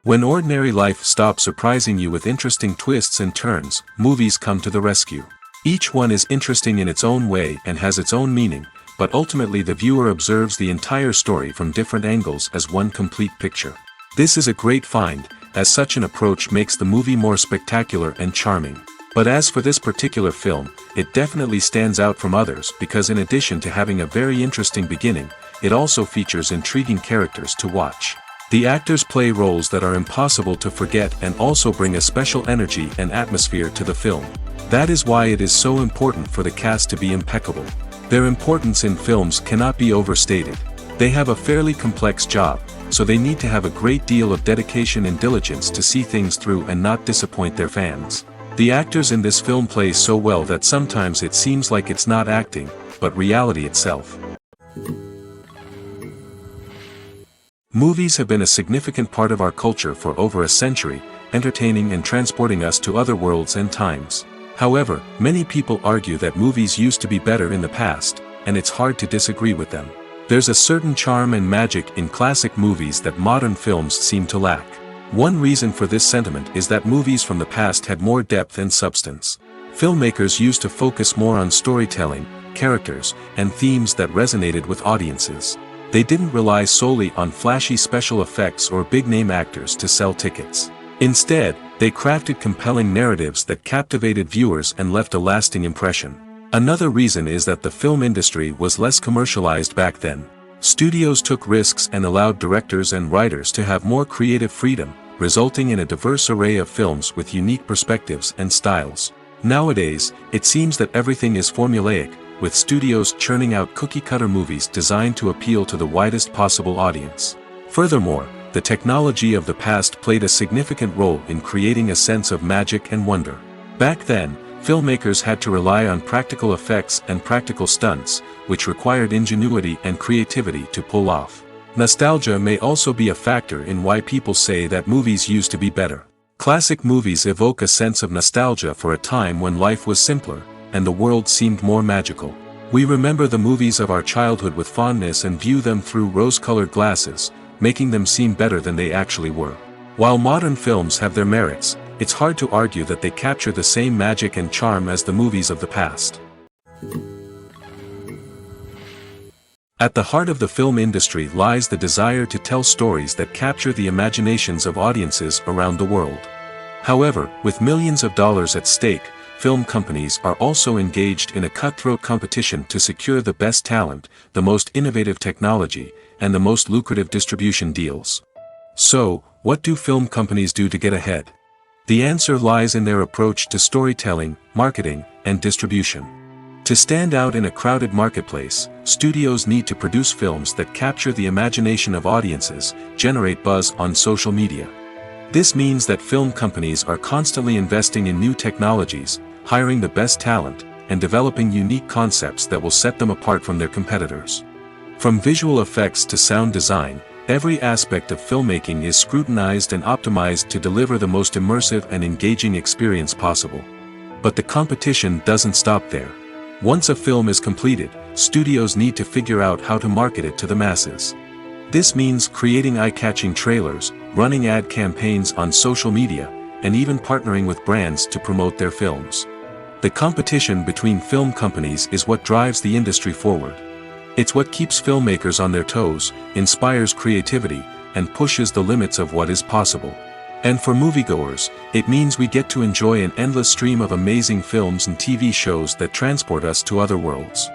When ordinary life stops surprising you with interesting twists and turns, movies come to the rescue. Each one is interesting in its own way and has its own meaning, but ultimately the viewer observes the entire story from different angles as one complete picture. This is a great find, as such an approach makes the movie more spectacular and charming. But as for this particular film, it definitely stands out from others because in addition to having a very interesting beginning, it also features intriguing characters to watch. The actors play roles that are impossible to forget and also bring a special energy and atmosphere to the film. That is why it is so important for the cast to be impeccable. Their importance in films cannot be overstated. They have a fairly complex job, so they need to have a great deal of dedication and diligence to see things through and not disappoint their fans. The actors in this film play so well that sometimes it seems like it's not acting, but reality itself. Movies have been a significant part of our culture for over a century, entertaining and transporting us to other worlds and times. However, many people argue that movies used to be better in the past, and it's hard to disagree with them. There's a certain charm and magic in classic movies that modern films seem to lack. One reason for this sentiment is that movies from the past had more depth and substance. Filmmakers used to focus more on storytelling, characters, and themes that resonated with audiences. They didn't rely solely on flashy special effects or big-name actors to sell tickets. Instead, they crafted compelling narratives that captivated viewers and left a lasting impression. Another reason is that the film industry was less commercialized back then. Studios took risks and allowed directors and writers to have more creative freedom, resulting in a diverse array of films with unique perspectives and styles. Nowadays, it seems that everything is formulaic, with studios churning out cookie-cutter movies designed to appeal to the widest possible audience. Furthermore, the technology of the past played a significant role in creating a sense of magic and wonder. Back then, filmmakers had to rely on practical effects and practical stunts, which required ingenuity and creativity to pull off. Nostalgia may also be a factor in why people say that movies used to be better. Classic movies evoke a sense of nostalgia for a time when life was simpler, and the world seemed more magical. We remember the movies of our childhood with fondness and view them through rose-colored glasses, making them seem better than they actually were. While modern films have their merits, it's hard to argue that they capture the same magic and charm as the movies of the past. At the heart of the film industry lies the desire to tell stories that capture the imaginations of audiences around the world. However, with millions of dollars at stake, film companies are also engaged in a cutthroat competition to secure the best talent, the most innovative technology, and the most lucrative distribution deals. So, what do film companies do to get ahead? The answer lies in their approach to storytelling, marketing, and distribution. To stand out in a crowded marketplace, studios need to produce films that capture the imagination of audiences, generate buzz on social media. This means that film companies are constantly investing in new technologies, hiring the best talent, and developing unique concepts that will set them apart from their competitors. From visual effects to sound design, every aspect of filmmaking is scrutinized and optimized to deliver the most immersive and engaging experience possible. But the competition doesn't stop there. Once a film is completed, studios need to figure out how to market it to the masses. This means creating eye-catching trailers, running ad campaigns on social media, and even partnering with brands to promote their films. The competition between film companies is what drives the industry forward. It's what keeps filmmakers on their toes, inspires creativity, and pushes the limits of what is possible. And for moviegoers, it means we get to enjoy an endless stream of amazing films and TV shows that transport us to other worlds.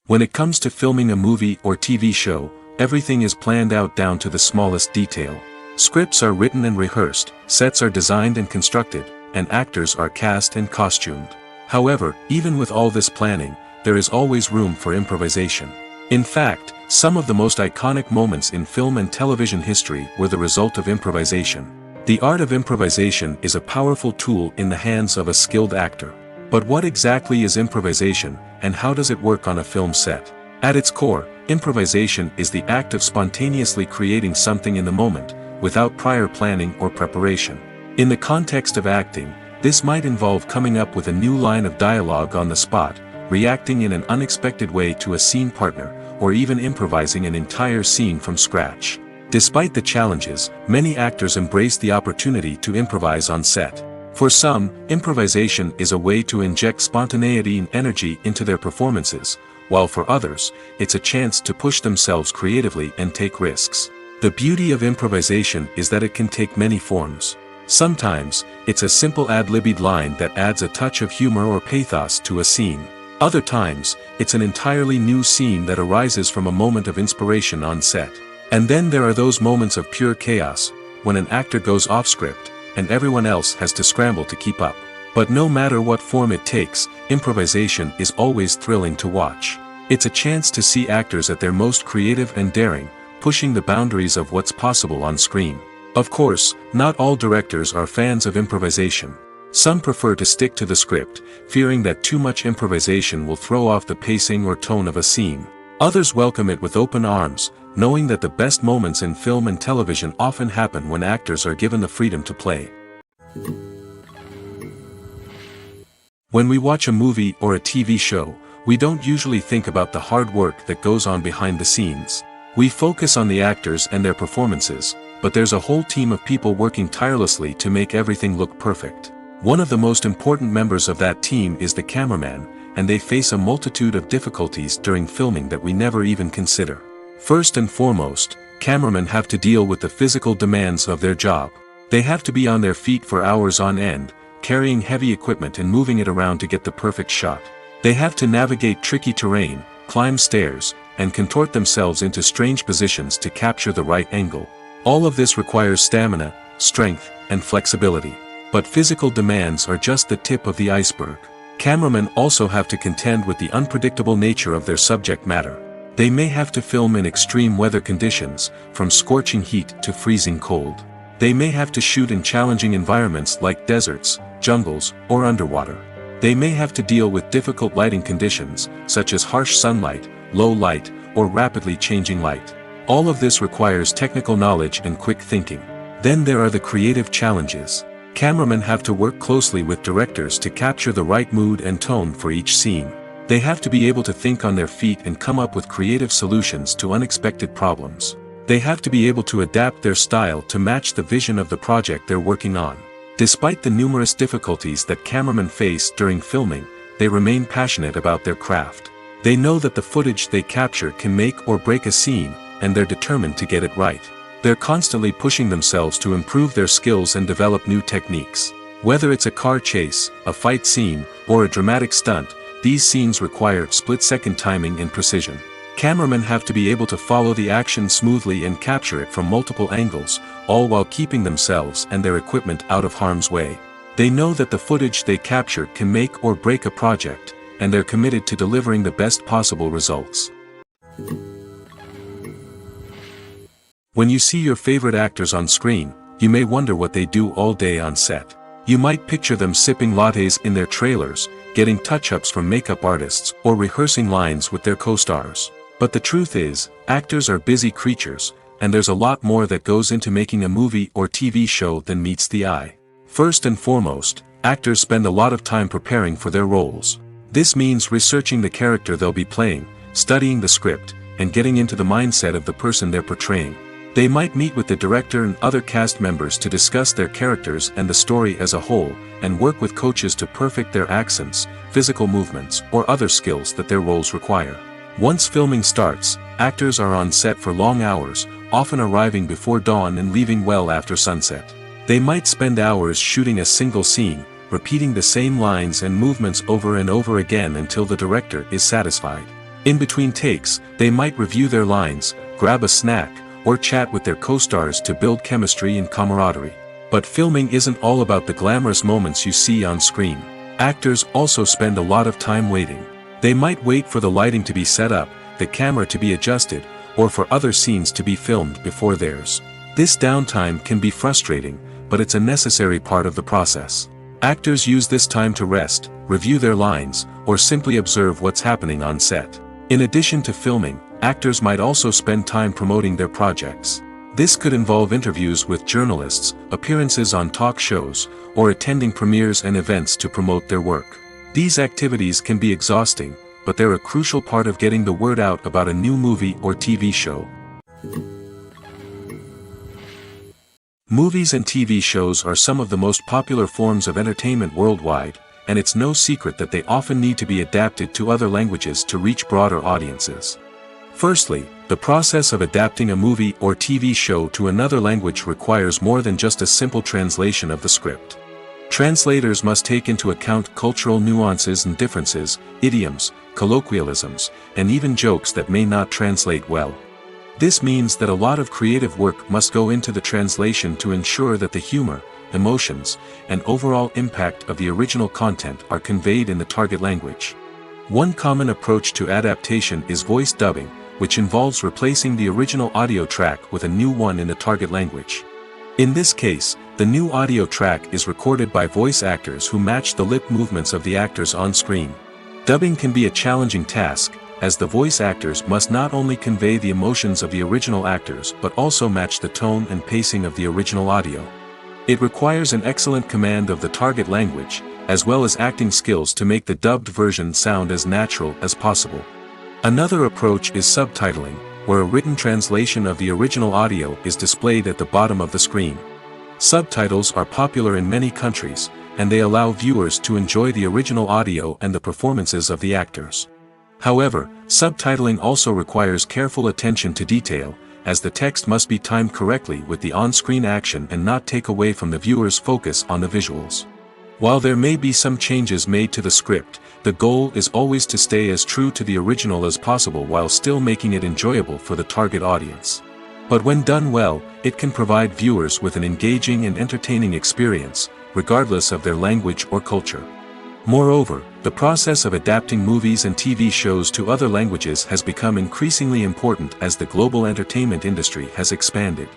When it comes to filming a movie or TV show, everything is planned out down to the smallest detail. Scripts are written and rehearsed, sets are designed and constructed, and actors are cast and costumed. However, even with all this planning, there is always room for improvisation. In fact, some of the most iconic moments in film and television history were the result of improvisation. The art of improvisation is a powerful tool in the hands of a skilled actor. But what exactly is improvisation, and how does it work on a film set? At its core, improvisation is the act of spontaneously creating something in the moment, without prior planning or preparation. In the context of acting, this might involve coming up with a new line of dialogue on the spot, reacting in an unexpected way to a scene partner, or even improvising an entire scene from scratch. Despite the challenges, many actors embrace the opportunity to improvise on set. For some, improvisation is a way to inject spontaneity and energy into their performances, while for others, it's a chance to push themselves creatively and take risks. The beauty of improvisation is that it can take many forms. Sometimes, it's a simple ad-libbed line that adds a touch of humor or pathos to a scene. Other times, it's an entirely new scene that arises from a moment of inspiration on set. And then there are those moments of pure chaos, when an actor goes off script, and everyone else has to scramble to keep up. But no matter what form it takes, improvisation is always thrilling to watch. It's a chance to see actors at their most creative and daring, pushing the boundaries of what's possible on screen. Of course, not all directors are fans of improvisation. Some prefer to stick to the script, fearing that too much improvisation will throw off the pacing or tone of a scene. Others welcome it with open arms, knowing that the best moments in film and television often happen when actors are given the freedom to play. When we watch a movie or a TV show, we don't usually think about the hard work that goes on behind the scenes. We focus on the actors and their performances, but there's a whole team of people working tirelessly to make everything look perfect. One of the most important members of that team is the cameraman, and they face a multitude of difficulties during filming that we never even consider. First and foremost, cameramen have to deal with the physical demands of their job. They have to be on their feet for hours on end, carrying heavy equipment and moving it around to get the perfect shot. They have to navigate tricky terrain, climb stairs, and contort themselves into strange positions to capture the right angle. All of this requires stamina, strength, and flexibility. But physical demands are just the tip of the iceberg. Cameramen also have to contend with the unpredictable nature of their subject matter. They may have to film in extreme weather conditions, from scorching heat to freezing cold. They may have to shoot in challenging environments like deserts, jungles, or underwater. They may have to deal with difficult lighting conditions, such as harsh sunlight, low light, or rapidly changing light. All of this requires technical knowledge and quick thinking. Then there are the creative challenges. Cameramen have to work closely with directors to capture the right mood and tone for each scene. They have to be able to think on their feet and come up with creative solutions to unexpected problems. They have to be able to adapt their style to match the vision of the project they're working on. Despite the numerous difficulties that cameramen face during filming, they remain passionate about their craft. They know that the footage they capture can make or break a scene, and they're determined to get it right. They're constantly pushing themselves to improve their skills and develop new techniques. Whether it's a car chase, a fight scene, or a dramatic stunt, these scenes require split-second timing and precision. Cameramen have to be able to follow the action smoothly and capture it from multiple angles, all while keeping themselves and their equipment out of harm's way. They know that the footage they capture can make or break a project, and they're committed to delivering the best possible results. When you see your favorite actors on screen, you may wonder what they do all day on set. You might picture them sipping lattes in their trailers, getting touch-ups from makeup artists, or rehearsing lines with their co-stars. But the truth is, actors are busy creatures, and there's a lot more that goes into making a movie or TV show than meets the eye. First and foremost, actors spend a lot of time preparing for their roles. This means researching the character they'll be playing, studying the script, and getting into the mindset of the person they're portraying. They might meet with the director and other cast members to discuss their characters and the story as a whole, and work with coaches to perfect their accents, physical movements, or other skills that their roles require. Once filming starts, actors are on set for long hours, often arriving before dawn and leaving well after sunset. They might spend hours shooting a single scene, repeating the same lines and movements over and over again until the director is satisfied. In between takes, they might review their lines, grab a snack, or chat with their co-stars to build chemistry and camaraderie. But filming isn't all about the glamorous moments you see on screen. Actors also spend a lot of time waiting. They might wait for the lighting to be set up, the camera to be adjusted, or for other scenes to be filmed before theirs. This downtime can be frustrating, but it's a necessary part of the process. Actors use this time to rest, review their lines, or simply observe what's happening on set. In addition to filming, actors might also spend time promoting their projects. This could involve interviews with journalists, appearances on talk shows, or attending premieres and events to promote their work. These activities can be exhausting, but they're a crucial part of getting the word out about a new movie or TV show. Movies and TV shows are some of the most popular forms of entertainment worldwide, and it's no secret that they often need to be adapted to other languages to reach broader audiences. Firstly, the process of adapting a movie or TV show to another language requires more than just a simple translation of the script. Translators must take into account cultural nuances and differences, idioms, colloquialisms, and even jokes that may not translate well. This means that a lot of creative work must go into the translation to ensure that the humor, emotions, and overall impact of the original content are conveyed in the target language. One common approach to adaptation is voice dubbing, which involves replacing the original audio track with a new one in the target language. In this case, the new audio track is recorded by voice actors who match the lip movements of the actors on screen. Dubbing can be a challenging task, as the voice actors must not only convey the emotions of the original actors but also match the tone and pacing of the original audio. It requires an excellent command of the target language, as well as acting skills to make the dubbed version sound as natural as possible. Another approach is subtitling, where a written translation of the original audio is displayed at the bottom of the screen. Subtitles are popular in many countries, and they allow viewers to enjoy the original audio and the performances of the actors. However, subtitling also requires careful attention to detail, as the text must be timed correctly with the on-screen action and not take away from the viewer's focus on the visuals. While there may be some changes made to the script, the goal is always to stay as true to the original as possible while still making it enjoyable for the target audience. But when done well, it can provide viewers with an engaging and entertaining experience, regardless of their language or culture. Moreover, the process of adapting movies and TV shows to other languages has become increasingly important as the global entertainment industry has expanded.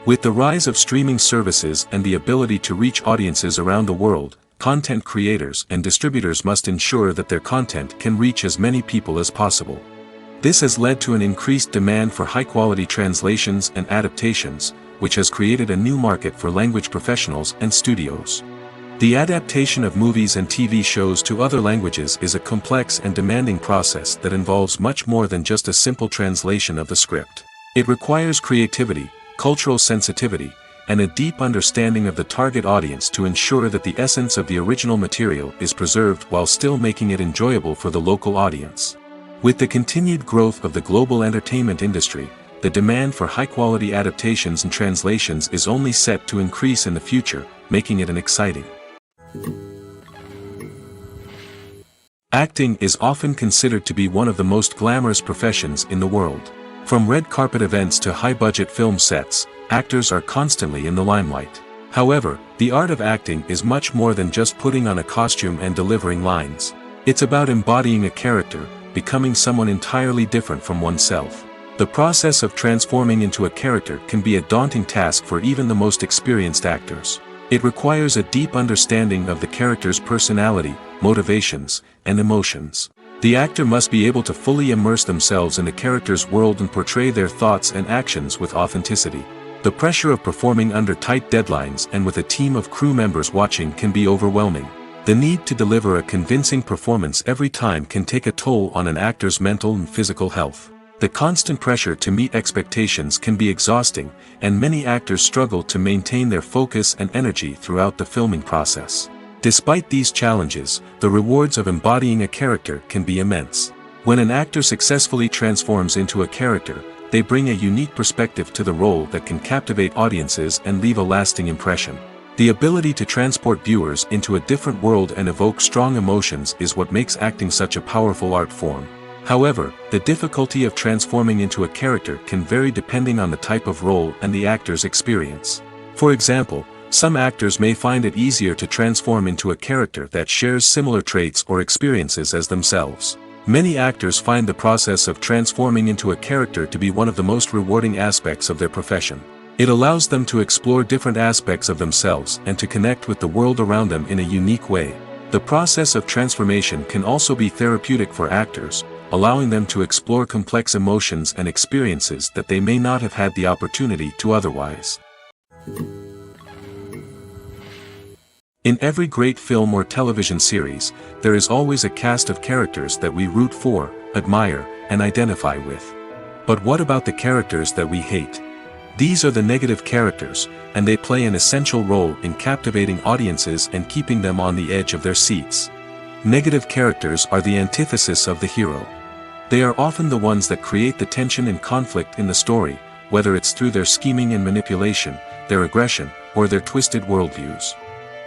With the rise of streaming services and the ability to reach audiences around the world, content creators and distributors must ensure that their content can reach as many people as possible. This has led to an increased demand for high-quality translations and adaptations, which has created a new market for language professionals and studios. The adaptation of movies and TV shows to other languages is a complex and demanding process that involves much more than just a simple translation of the script. It requires creativity, cultural sensitivity, and a deep understanding of the target audience to ensure that the essence of the original material is preserved while still making it enjoyable for the local audience. With the continued growth of the global entertainment industry, the demand for high-quality adaptations and translations is only set to increase in the future, making it an exciting. Acting is often considered to be one of the most glamorous professions in the world. From red carpet events to high-budget film sets, actors are constantly in the limelight. However, the art of acting is much more than just putting on a costume and delivering lines. It's about embodying a character, becoming someone entirely different from oneself. The process of transforming into a character can be a daunting task for even the most experienced actors. It requires a deep understanding of the character's personality, motivations, and emotions. The actor must be able to fully immerse themselves in the character's world and portray their thoughts and actions with authenticity. The pressure of performing under tight deadlines and with a team of crew members watching can be overwhelming. The need to deliver a convincing performance every time can take a toll on an actor's mental and physical health. The constant pressure to meet expectations can be exhausting, and many actors struggle to maintain their focus and energy throughout the filming process. Despite these challenges, the rewards of embodying a character can be immense. When an actor successfully transforms into a character, they bring a unique perspective to the role that can captivate audiences and leave a lasting impression. The ability to transport viewers into a different world and evoke strong emotions is what makes acting such a powerful art form. However, the difficulty of transforming into a character can vary depending on the type of role and the actor's experience. For example, some actors may find it easier to transform into a character that shares similar traits or experiences as themselves. Many actors find the process of transforming into a character to be one of the most rewarding aspects of their profession. It allows them to explore different aspects of themselves and to connect with the world around them in a unique way. The process of transformation can also be therapeutic for actors, allowing them to explore complex emotions and experiences that they may not have had the opportunity to otherwise. In every great film or television series, there is always a cast of characters that we root for, admire, and identify with. But what about the characters that we hate? These are the negative characters, and they play an essential role in captivating audiences and keeping them on the edge of their seats. Negative characters are the antithesis of the hero. They are often the ones that create the tension and conflict in the story, whether it's through their scheming and manipulation, their aggression, or their twisted worldviews.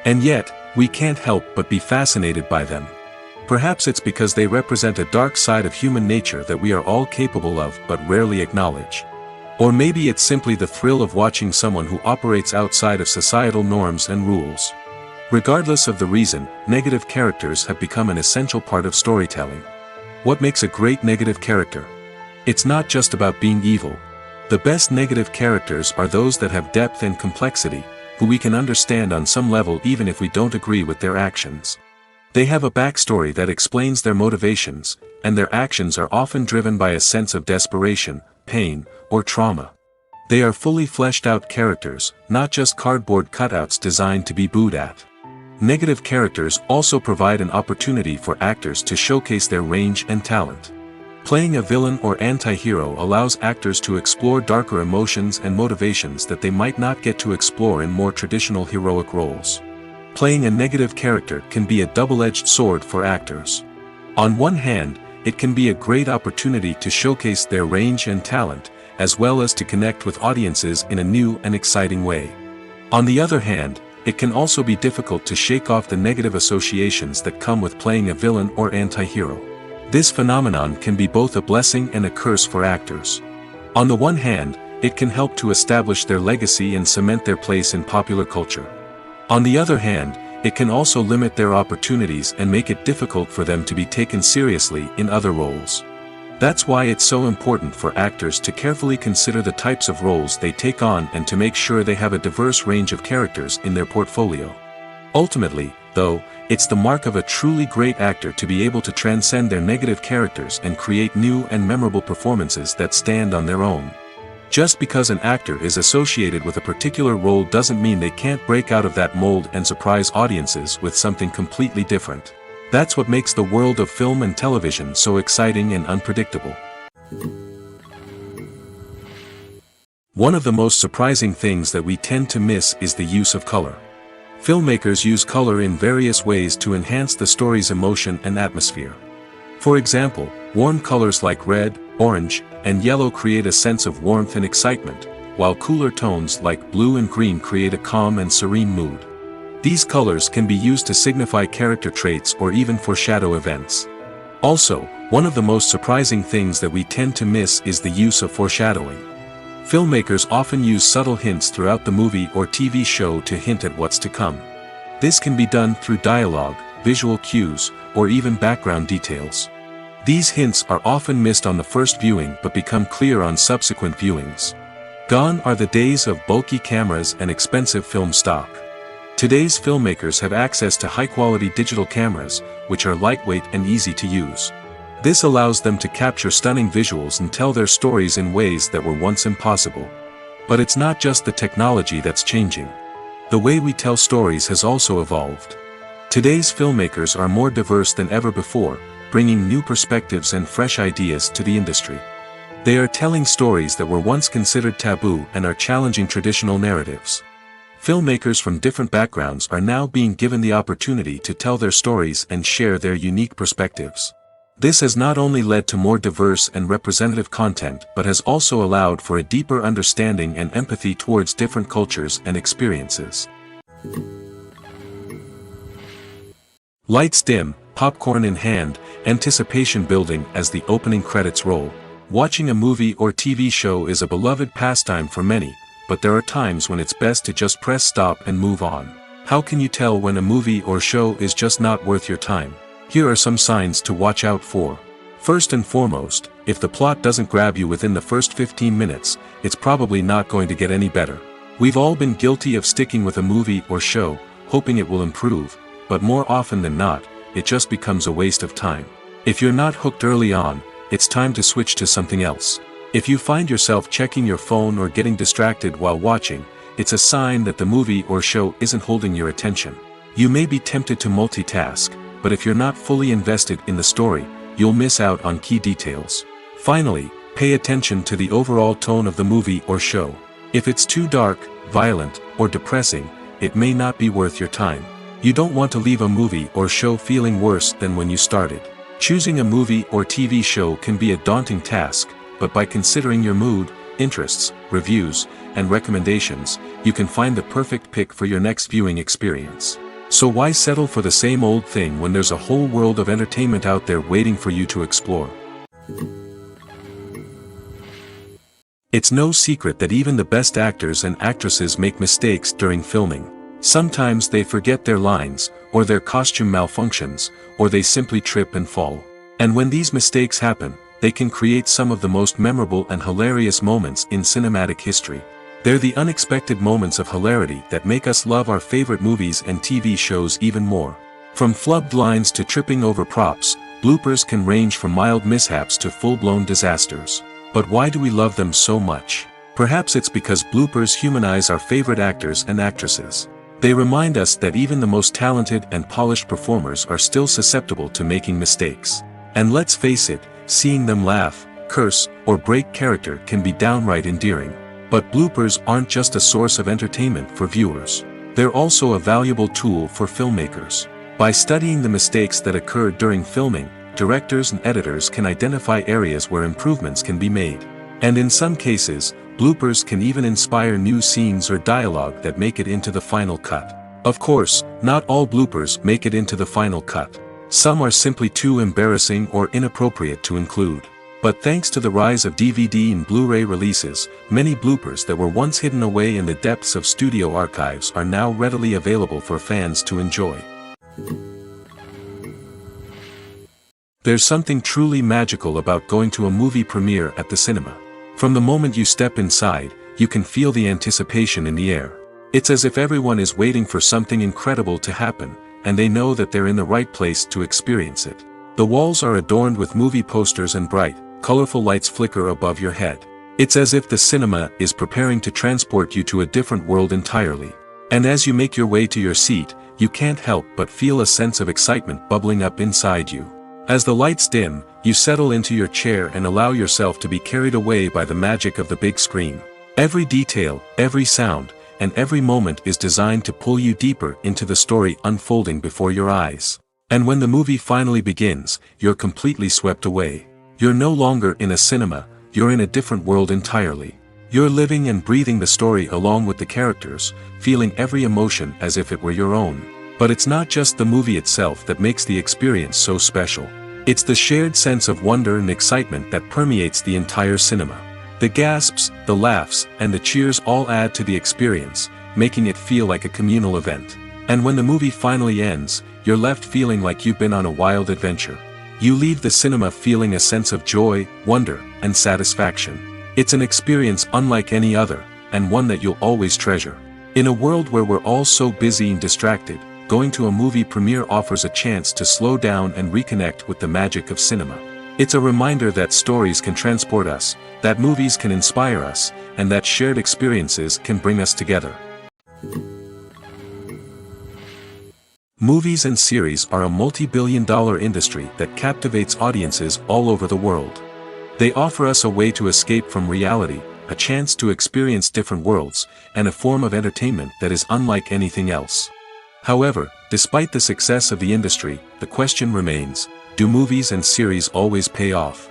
And yet, we can't help but be fascinated by them. Perhaps it's because they represent a dark side of human nature that we are all capable of but rarely acknowledge. Or maybe it's simply the thrill of watching someone who operates outside of societal norms and rules. Regardless of the reason, negative characters have become an essential part of storytelling. What makes a great negative character? It's not just about being evil. The best negative characters are those that have depth and complexity, who we can understand on some level even if we don't agree with their actions. They have a backstory that explains their motivations, and their actions are often driven by a sense of desperation, pain, or trauma. They are fully fleshed out characters, not just cardboard cutouts designed to be booed at. Negative characters also provide an opportunity for actors to showcase their range and talent. Playing a villain or anti-hero allows actors to explore darker emotions and motivations that they might not get to explore in more traditional heroic roles. Playing a negative character can be a double-edged sword for actors. On one hand, it can be a great opportunity to showcase their range and talent, as well as to connect with audiences in a new and exciting way. On the other hand, it can also be difficult to shake off the negative associations that come with playing a villain or anti-hero. This phenomenon can be both a blessing and a curse for actors. On the one hand, it can help to establish their legacy and cement their place in popular culture. On the other hand, it can also limit their opportunities and make it difficult for them to be taken seriously in other roles. That's why it's so important for actors to carefully consider the types of roles they take on and to make sure they have a diverse range of characters in their portfolio. Ultimately, though, it's the mark of a truly great actor to be able to transcend their negative characters and create new and memorable performances that stand on their own. Just because an actor is associated with a particular role doesn't mean they can't break out of that mold and surprise audiences with something completely different. That's what makes the world of film and television so exciting and unpredictable. One of the most surprising things that we tend to miss is the use of color. Filmmakers use color in various ways to enhance the story's emotion and atmosphere. For example, warm colors like red, orange, and yellow create a sense of warmth and excitement, while cooler tones like blue and green create a calm and serene mood. These colors can be used to signify character traits or even foreshadow events. Also, one of the most surprising things that we tend to miss is the use of foreshadowing. Filmmakers often use subtle hints throughout the movie or TV show to hint at what's to come. This can be done through dialogue, visual cues, or even background details. These hints are often missed on the first viewing but become clear on subsequent viewings. Gone are the days of bulky cameras and expensive film stock. Today's filmmakers have access to high-quality digital cameras, which are lightweight and easy to use. This allows them to capture stunning visuals and tell their stories in ways that were once impossible. But it's not just the technology that's changing. The way we tell stories has also evolved. Today's filmmakers are more diverse than ever before, bringing new perspectives and fresh ideas to the industry. They are telling stories that were once considered taboo and are challenging traditional narratives. Filmmakers from different backgrounds are now being given the opportunity to tell their stories and share their unique perspectives. This has not only led to more diverse and representative content but has also allowed for a deeper understanding and empathy towards different cultures and experiences. Lights dim, popcorn in hand, anticipation building as the opening credits roll. Watching a movie or TV show is a beloved pastime for many, but there are times when it's best to just press stop and move on. How can you tell when a movie or show is just not worth your time? Here are some signs to watch out for. First and foremost, if the plot doesn't grab you within the first 15 minutes, it's probably not going to get any better. We've all been guilty of sticking with a movie or show, hoping it will improve, but more often than not, it just becomes a waste of time. If you're not hooked early on, it's time to switch to something else. If you find yourself checking your phone or getting distracted while watching, it's a sign that the movie or show isn't holding your attention. You may be tempted to multitask, but if you're not fully invested in the story, you'll miss out on key details. Finally, pay attention to the overall tone of the movie or show. If it's too dark, violent, or depressing, it may not be worth your time. You don't want to leave a movie or show feeling worse than when you started. Choosing a movie or TV show can be a daunting task, but by considering your mood, interests, reviews, and recommendations, you can find the perfect pick for your next viewing experience. So why settle for the same old thing when there's a whole world of entertainment out there waiting for you to explore? It's no secret that even the best actors and actresses make mistakes during filming. Sometimes they forget their lines, or their costume malfunctions, or they simply trip and fall. And when these mistakes happen, they can create some of the most memorable and hilarious moments in cinematic history. They're the unexpected moments of hilarity that make us love our favorite movies and TV shows even more. From flubbed lines to tripping over props, bloopers can range from mild mishaps to full-blown disasters. But why do we love them so much? Perhaps it's because bloopers humanize our favorite actors and actresses. They remind us that even the most talented and polished performers are still susceptible to making mistakes. And let's face it, seeing them laugh, curse, or break character can be downright endearing. But bloopers aren't just a source of entertainment for viewers. They're also a valuable tool for filmmakers. By studying the mistakes that occurred during filming, directors and editors can identify areas where improvements can be made. And in some cases, bloopers can even inspire new scenes or dialogue that make it into the final cut. Of course, not all bloopers make it into the final cut. Some are simply too embarrassing or inappropriate to include. But thanks to the rise of DVD and Blu-ray releases, many bloopers that were once hidden away in the depths of studio archives are now readily available for fans to enjoy. There's something truly magical about going to a movie premiere at the cinema. From the moment you step inside, you can feel the anticipation in the air. It's as if everyone is waiting for something incredible to happen, and they know that they're in the right place to experience it. The walls are adorned with movie posters and bright, colorful lights flicker above your head. It's as if the cinema is preparing to transport you to a different world entirely. And as you make your way to your seat, you can't help but feel a sense of excitement bubbling up inside you. As the lights dim, you settle into your chair and allow yourself to be carried away by the magic of the big screen. Every detail, every sound, and every moment is designed to pull you deeper into the story unfolding before your eyes. And when the movie finally begins, you're completely swept away. You're no longer in a cinema, you're in a different world entirely. You're living and breathing the story along with the characters, feeling every emotion as if it were your own. But it's not just the movie itself that makes the experience so special. It's the shared sense of wonder and excitement that permeates the entire cinema. The gasps, the laughs, and the cheers all add to the experience, making it feel like a communal event. And when the movie finally ends, you're left feeling like you've been on a wild adventure. You leave the cinema feeling a sense of joy, wonder, and satisfaction. It's an experience unlike any other, and one that you'll always treasure. In a world where we're all so busy and distracted, going to a movie premiere offers a chance to slow down and reconnect with the magic of cinema. It's a reminder that stories can transport us, that movies can inspire us, and that shared experiences can bring us together. Movies and series are a multi-billion-dollar industry that captivates audiences all over the world. They offer us a way to escape from reality, a chance to experience different worlds, and a form of entertainment that is unlike anything else. However, despite the success of the industry, the question remains, do movies and series always pay off?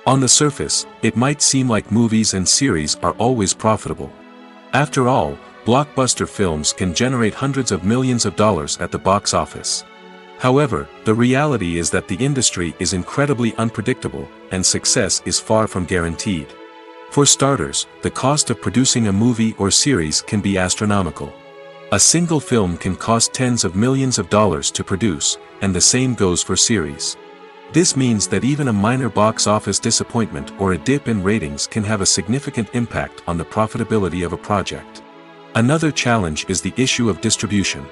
On the surface, it might seem like movies and series are always profitable. After all, blockbuster films can generate hundreds of millions of dollars at the box office. However, the reality is that the industry is incredibly unpredictable, and success is far from guaranteed. For starters, the cost of producing a movie or series can be astronomical. A single film can cost tens of millions of dollars to produce, and the same goes for series. This means that even a minor box office disappointment or a dip in ratings can have a significant impact on the profitability of a project. Another challenge is the issue of distribution.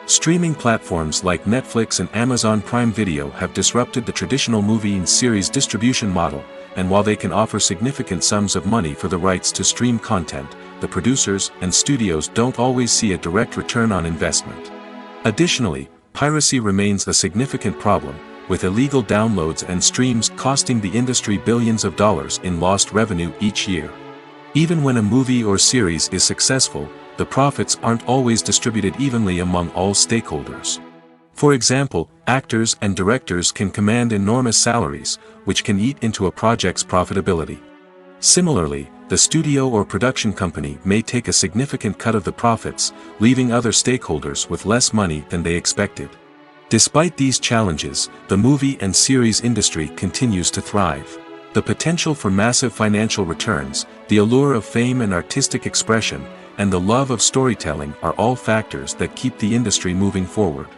Streaming platforms like Netflix and Amazon Prime Video have disrupted the traditional movie and series distribution model, and while they can offer significant sums of money for the rights to stream content, the producers and studios don't always see a direct return on investment. Additionally, piracy remains a significant problem, with illegal downloads and streams costing the industry billions of dollars in lost revenue each year. Even when a movie or series is successful, the profits aren't always distributed evenly among all stakeholders. For example, actors and directors can command enormous salaries, which can eat into a project's profitability. Similarly, the studio or production company may take a significant cut of the profits, leaving other stakeholders with less money than they expected. Despite these challenges, the movie and series industry continues to thrive. The potential for massive financial returns, the allure of fame and artistic expression, and the love of storytelling are all factors that keep the industry moving forward.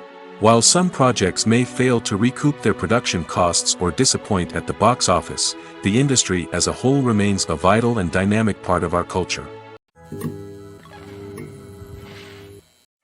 While some projects may fail to recoup their production costs or disappoint at the box office, the industry as a whole remains a vital and dynamic part of our culture.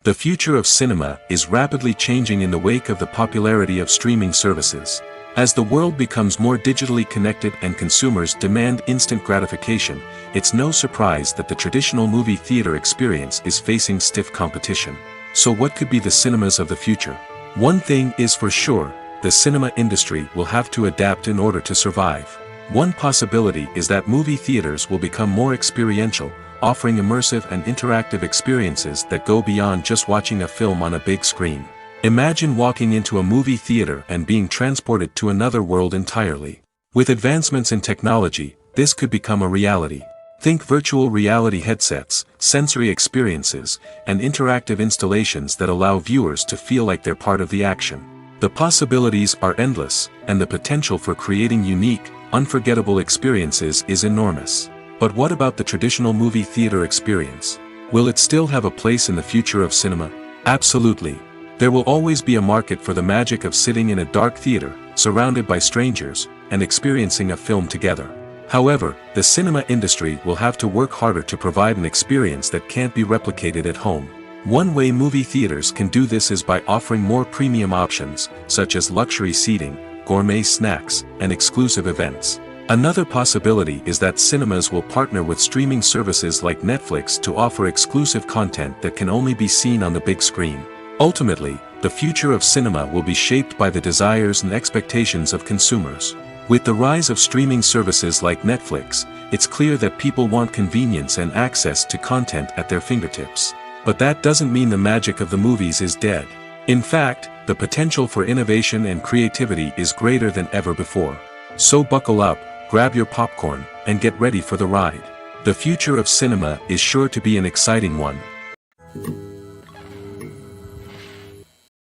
The future of cinema is rapidly changing in the wake of the popularity of streaming services. As the world becomes more digitally connected and consumers demand instant gratification, it's no surprise that the traditional movie theater experience is facing stiff competition. So what could be the cinemas of the future? One thing is for sure, the cinema industry will have to adapt in order to survive. One possibility is that movie theaters will become more experiential, offering immersive and interactive experiences that go beyond just watching a film on a big screen. Imagine walking into a movie theater and being transported to another world entirely. With advancements in technology, this could become a reality. Think virtual reality headsets, sensory experiences, and interactive installations that allow viewers to feel like they're part of the action. The possibilities are endless, and the potential for creating unique, unforgettable experiences is enormous. But what about the traditional movie theater experience? Will it still have a place in the future of cinema? Absolutely. There will always be a market for the magic of sitting in a dark theater, surrounded by strangers, and experiencing a film together. However, the cinema industry will have to work harder to provide an experience that can't be replicated at home. One way movie theaters can do this is by offering more premium options, such as luxury seating, gourmet snacks, and exclusive events. Another possibility is that cinemas will partner with streaming services like Netflix to offer exclusive content that can only be seen on the big screen. Ultimately, the future of cinema will be shaped by the desires and expectations of consumers. With the rise of streaming services like Netflix, it's clear that people want convenience and access to content at their fingertips. But that doesn't mean the magic of the movies is dead. In fact, the potential for innovation and creativity is greater than ever before. So buckle up, grab your popcorn, and get ready for the ride. The future of cinema is sure to be an exciting one.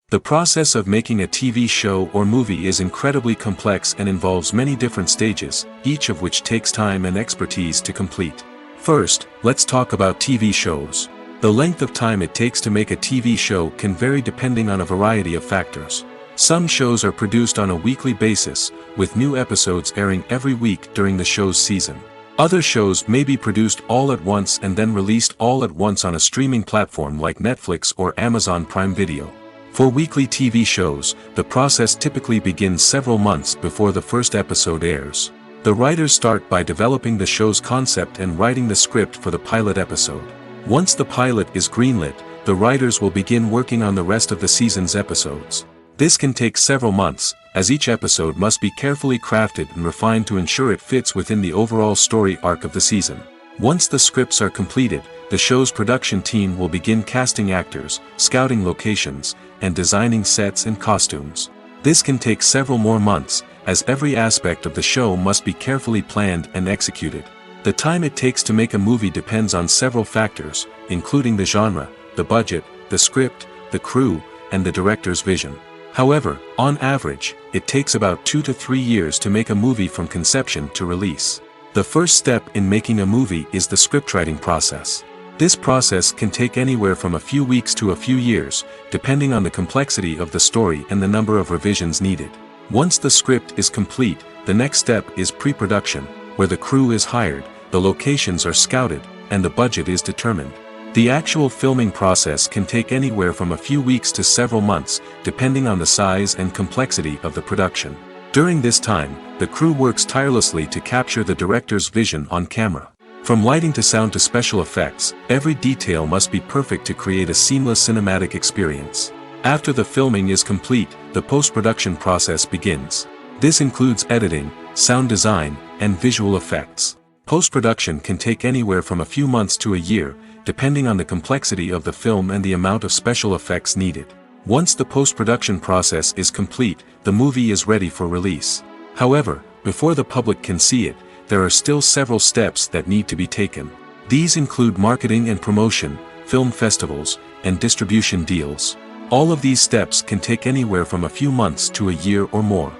The process of making a TV show or movie is incredibly complex and involves many different stages, each of which takes time and expertise to complete. First, let's talk about TV shows. The length of time it takes to make a TV show can vary depending on a variety of factors. Some shows are produced on a weekly basis, with new episodes airing every week during the show's season. Other shows may be produced all at once and then released all at once on a streaming platform like Netflix or Amazon Prime Video. For weekly TV shows, the process typically begins several months before the first episode airs. The writers start by developing the show's concept and writing the script for the pilot episode. Once the pilot is greenlit, the writers will begin working on the rest of the season's episodes. This can take several months, as each episode must be carefully crafted and refined to ensure it fits within the overall story arc of the season. Once the scripts are completed, the show's production team will begin casting actors, scouting locations, and designing sets and costumes. This can take several more months, as every aspect of the show must be carefully planned and executed. The time it takes to make a movie depends on several factors, including the genre, the budget, the script, the crew, and the director's vision. However, on average, it takes about 2 to 3 years to make a movie from conception to release. The first step in making a movie is the scriptwriting process. This process can take anywhere from a few weeks to a few years, depending on the complexity of the story and the number of revisions needed. Once the script is complete, the next step is pre-production, where the crew is hired, the locations are scouted, and the budget is determined. The actual filming process can take anywhere from a few weeks to several months, depending on the size and complexity of the production. During this time, the crew works tirelessly to capture the director's vision on camera. From lighting to sound to special effects, every detail must be perfect to create a seamless cinematic experience. After the filming is complete, the post-production process begins. This includes editing, sound design, and visual effects. Post-production can take anywhere from a few months to a year, depending on the complexity of the film and the amount of special effects needed. Once the post-production process is complete, the movie is ready for release. However, before the public can see it, there are still several steps that need to be taken. These include marketing and promotion, film festivals, and distribution deals. All of these steps can take anywhere from a few months to a year or more.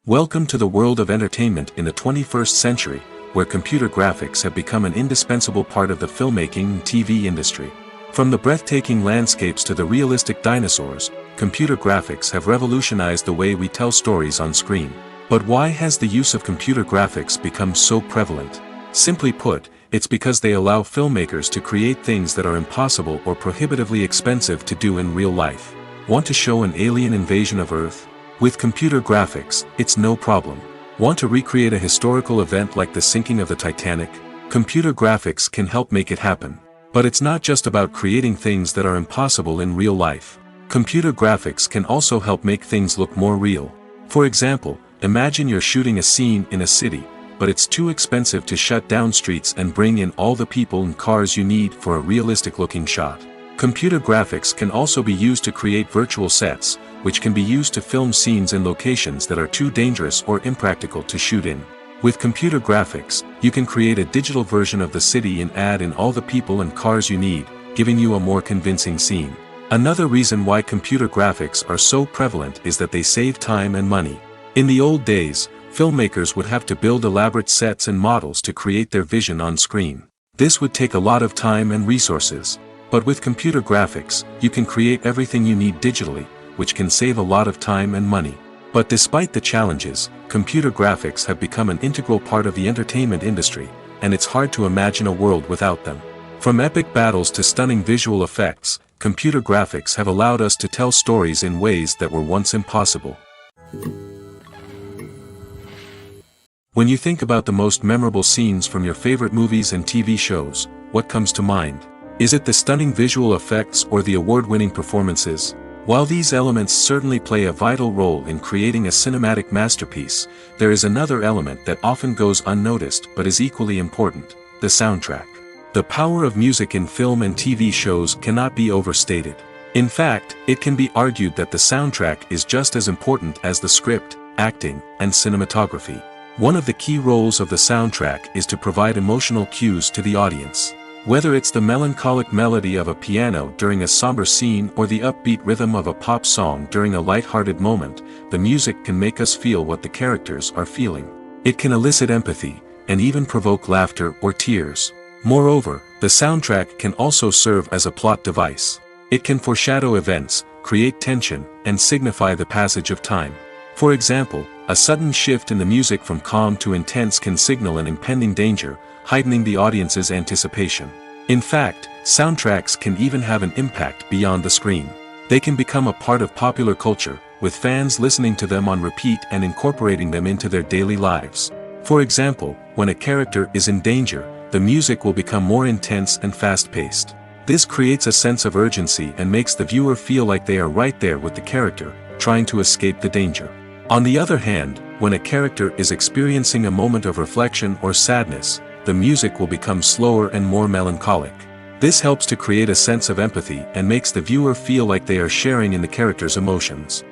Welcome to the world of entertainment in the 21st century, where computer graphics have become an indispensable part of the filmmaking and TV industry. From the breathtaking landscapes to the realistic dinosaurs, computer graphics have revolutionized the way we tell stories on screen. But why has the use of computer graphics become so prevalent? Simply put, it's because they allow filmmakers to create things that are impossible or prohibitively expensive to do in real life. Want to show an alien invasion of Earth? With computer graphics, it's no problem. Want to recreate a historical event like the sinking of the Titanic? Computer graphics can help make it happen. But it's not just about creating things that are impossible in real life. Computer graphics can also help make things look more real. For example, imagine you're shooting a scene in a city, but it's too expensive to shut down streets and bring in all the people and cars you need for a realistic-looking shot. Computer graphics can also be used to create virtual sets, which can be used to film scenes in locations that are too dangerous or impractical to shoot in. With computer graphics, you can create a digital version of the city and add in all the people and cars you need, giving you a more convincing scene. Another reason why computer graphics are so prevalent is that they save time and money. In the old days, filmmakers would have to build elaborate sets and models to create their vision on screen. This would take a lot of time and resources. But with computer graphics, you can create everything you need digitally, which can save a lot of time and money. But despite the challenges, computer graphics have become an integral part of the entertainment industry, and it's hard to imagine a world without them. From epic battles to stunning visual effects, computer graphics have allowed us to tell stories in ways that were once impossible. When you think about the most memorable scenes from your favorite movies and TV shows, what comes to mind? Is it the stunning visual effects or the award-winning performances? While these elements certainly play a vital role in creating a cinematic masterpiece, there is another element that often goes unnoticed but is equally important: the soundtrack. The power of music in film and TV shows cannot be overstated. In fact, it can be argued that the soundtrack is just as important as the script, acting, and cinematography. One of the key roles of the soundtrack is to provide emotional cues to the audience. Whether it's the melancholic melody of a piano during a somber scene or the upbeat rhythm of a pop song during a light-hearted moment, the music can make us feel what the characters are feeling. It can elicit empathy, and even provoke laughter or tears. Moreover, the soundtrack can also serve as a plot device. It can foreshadow events, create tension, and signify the passage of time. For example, a sudden shift in the music from calm to intense can signal an impending danger, heightening the audience's anticipation. In fact, soundtracks can even have an impact beyond the screen. They can become a part of popular culture, with fans listening to them on repeat and incorporating them into their daily lives. For example, when a character is in danger, the music will become more intense and fast-paced. This creates a sense of urgency and makes the viewer feel like they are right there with the character, trying to escape the danger. On the other hand, when a character is experiencing a moment of reflection or sadness, the music will become slower and more melancholic. This helps to create a sense of empathy and makes the viewer feel like they are sharing in the character's emotions.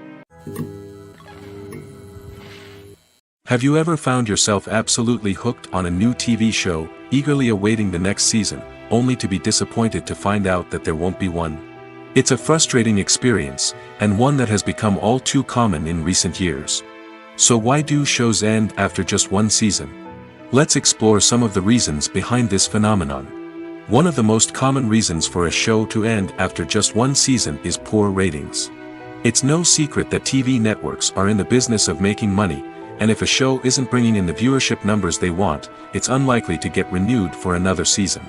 Have you ever found yourself absolutely hooked on a new TV show, eagerly awaiting the next season, only to be disappointed to find out that there won't be one? It's a frustrating experience, and one that has become all too common in recent years. So why do shows end after just one season? Let's explore some of the reasons behind this phenomenon. One of the most common reasons for a show to end after just one season is poor ratings. It's no secret that TV networks are in the business of making money, and if a show isn't bringing in the viewership numbers they want, it's unlikely to get renewed for another season.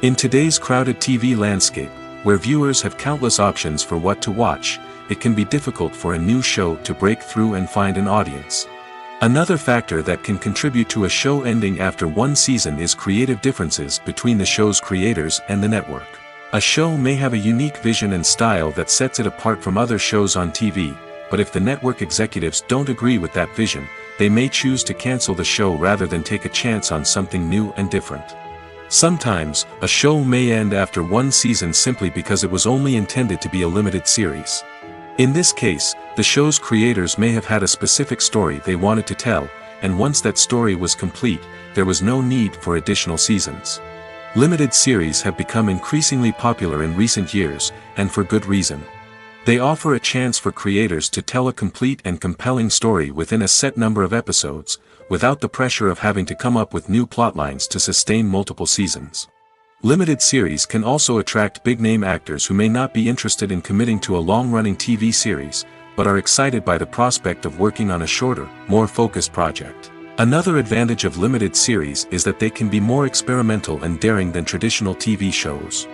In today's crowded TV landscape, where viewers have countless options for what to watch, it can be difficult for a new show to break through and find an audience. Another factor that can contribute to a show ending after one season is creative differences between the show's creators and the network. A show may have a unique vision and style that sets it apart from other shows on TV, but if the network executives don't agree with that vision, they may choose to cancel the show rather than take a chance on something new and different. Sometimes, a show may end after one season simply because it was only intended to be a limited series. In this case, the show's creators may have had a specific story they wanted to tell, and once that story was complete, there was no need for additional seasons. Limited series have become increasingly popular in recent years, and for good reason. They offer a chance for creators to tell a complete and compelling story within a set number of episodes, without the pressure of having to come up with new plotlines to sustain multiple seasons. Limited series can also attract big-name actors who may not be interested in committing to a long-running TV series, but are excited by the prospect of working on a shorter, more focused project. Another advantage of limited series is that they can be more experimental and daring than traditional TV shows.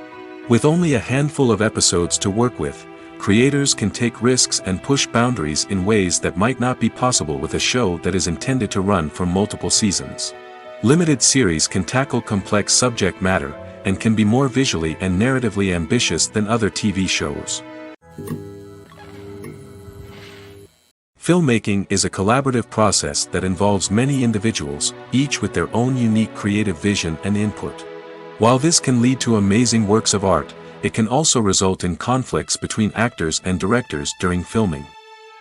With only a handful of episodes to work with, creators can take risks and push boundaries in ways that might not be possible with a show that is intended to run for multiple seasons. Limited series can tackle complex subject matter, and can be more visually and narratively ambitious than other TV shows. Filmmaking is a collaborative process that involves many individuals, each with their own unique creative vision and input. While this can lead to amazing works of art, it can also result in conflicts between actors and directors during filming.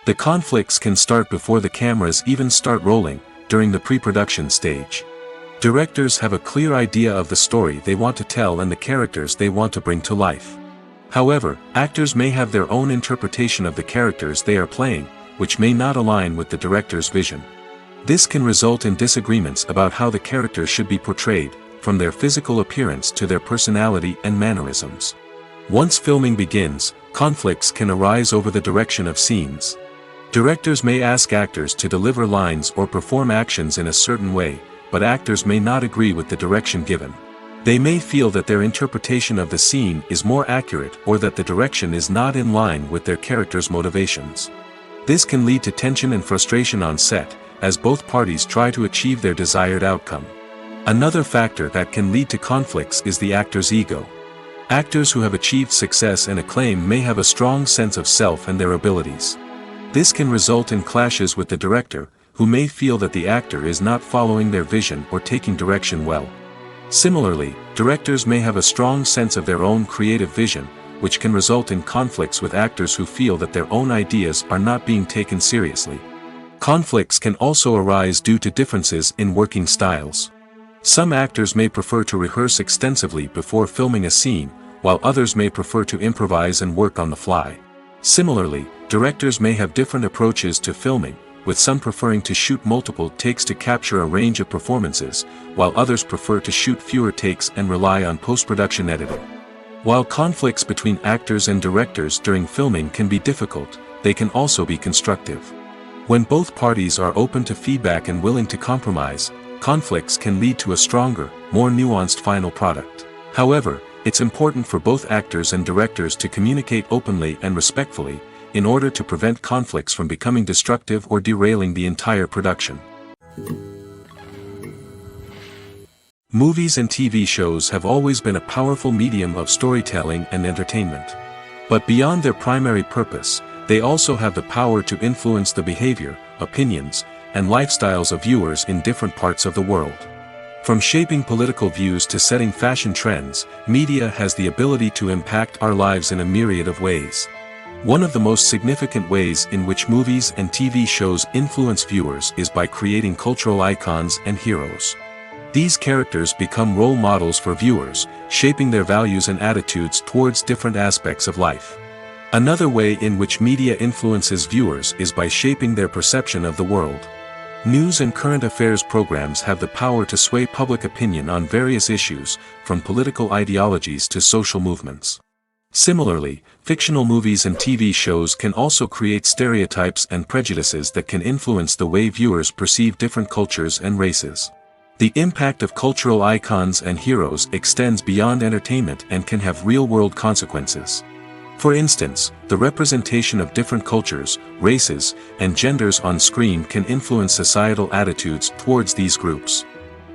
The conflicts can start before the cameras even start rolling, during the pre-production stage. Directors have a clear idea of the story they want to tell and the characters they want to bring to life. However, actors may have their own interpretation of the characters they are playing, which may not align with the director's vision. This can result in disagreements about how the characters should be portrayed, from their physical appearance to their personality and mannerisms. Once filming begins, conflicts can arise over the direction of scenes. Directors may ask actors to deliver lines or perform actions in a certain way, but actors may not agree with the direction given. They may feel that their interpretation of the scene is more accurate or that the direction is not in line with their character's motivations. This can lead to tension and frustration on set, as both parties try to achieve their desired outcome. Another factor that can lead to conflicts is the actor's ego. Actors who have achieved success and acclaim may have a strong sense of self and their abilities. This can result in clashes with the director, who may feel that the actor is not following their vision or taking direction well. Similarly, directors may have a strong sense of their own creative vision, which can result in conflicts with actors who feel that their own ideas are not being taken seriously. Conflicts can also arise due to differences in working styles. Some actors may prefer to rehearse extensively before filming a scene, while others may prefer to improvise and work on the fly. Similarly, directors may have different approaches to filming, with some preferring to shoot multiple takes to capture a range of performances, while others prefer to shoot fewer takes and rely on post-production editing. While conflicts between actors and directors during filming can be difficult, they can also be constructive. When both parties are open to feedback and willing to compromise, conflicts can lead to a stronger, more nuanced final product. However, it's important for both actors and directors to communicate openly and respectfully, in order to prevent conflicts from becoming destructive or derailing the entire production. Movies and TV shows have always been a powerful medium of storytelling and entertainment. But beyond their primary purpose, they also have the power to influence the behavior, opinions, and lifestyles of viewers in different parts of the world. From shaping political views to setting fashion trends, media has the ability to impact our lives in a myriad of ways. One of the most significant ways in which movies and TV shows influence viewers is by creating cultural icons and heroes. These characters become role models for viewers, shaping their values and attitudes towards different aspects of life. Another way in which media influences viewers is by shaping their perception of the world. News and current affairs programs have the power to sway public opinion on various issues, from political ideologies to social movements. Similarly, fictional movies and TV shows can also create stereotypes and prejudices that can influence the way viewers perceive different cultures and races. The impact of cultural icons and heroes extends beyond entertainment and can have real-world consequences. For instance, the representation of different cultures, races, and genders on screen can influence societal attitudes towards these groups.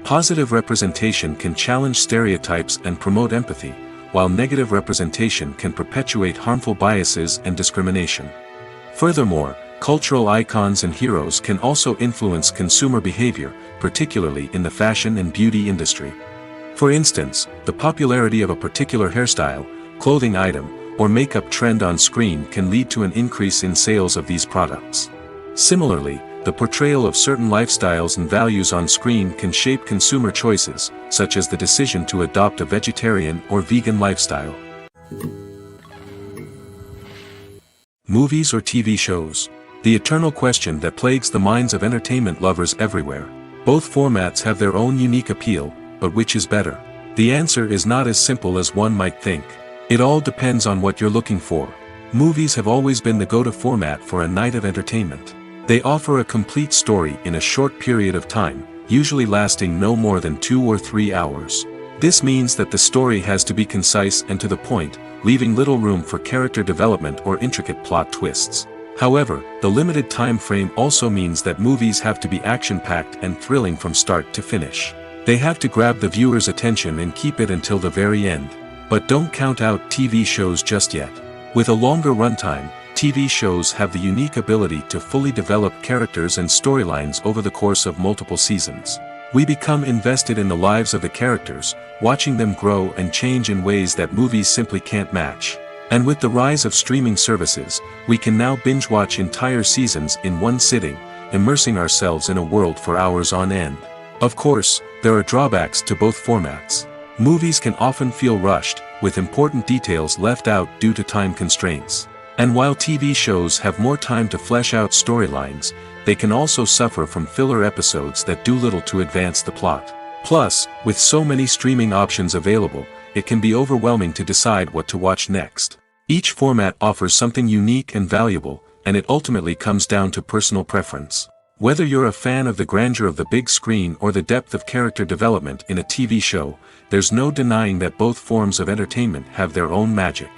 Positive representation can challenge stereotypes and promote empathy, while negative representation can perpetuate harmful biases and discrimination. Furthermore, cultural icons and heroes can also influence consumer behavior, particularly in the fashion and beauty industry. For instance, the popularity of a particular hairstyle, clothing item, or makeup trend on screen can lead to an increase in sales of these products. Similarly, the portrayal of certain lifestyles and values on screen can shape consumer choices, such as the decision to adopt a vegetarian or vegan lifestyle. Movies or TV shows? The eternal question that plagues the minds of entertainment lovers everywhere. Both formats have their own unique appeal, but which is better? The answer is not as simple as one might think. It all depends on what you're looking for. Movies have always been the go-to format for a night of entertainment. They offer a complete story in a short period of time, usually lasting no more than 2 or 3 hours. This means that the story has to be concise and to the point, leaving little room for character development or intricate plot twists. However, the limited time frame also means that movies have to be action-packed and thrilling from start to finish. They have to grab the viewer's attention and keep it until the very end. But don't count out TV shows just yet. With a longer runtime, TV shows have the unique ability to fully develop characters and storylines over the course of multiple seasons. We become invested in the lives of the characters, watching them grow and change in ways that movies simply can't match. And with the rise of streaming services, we can now binge-watch entire seasons in one sitting, immersing ourselves in a world for hours on end. Of course, there are drawbacks to both formats. Movies can often feel rushed, with important details left out due to time constraints. And while TV shows have more time to flesh out storylines, they can also suffer from filler episodes that do little to advance the plot. Plus, with so many streaming options available, it can be overwhelming to decide what to watch next. Each format offers something unique and valuable, and it ultimately comes down to personal preference. Whether you're a fan of the grandeur of the big screen or the depth of character development in a TV show, there's no denying that both forms of entertainment have their own magic.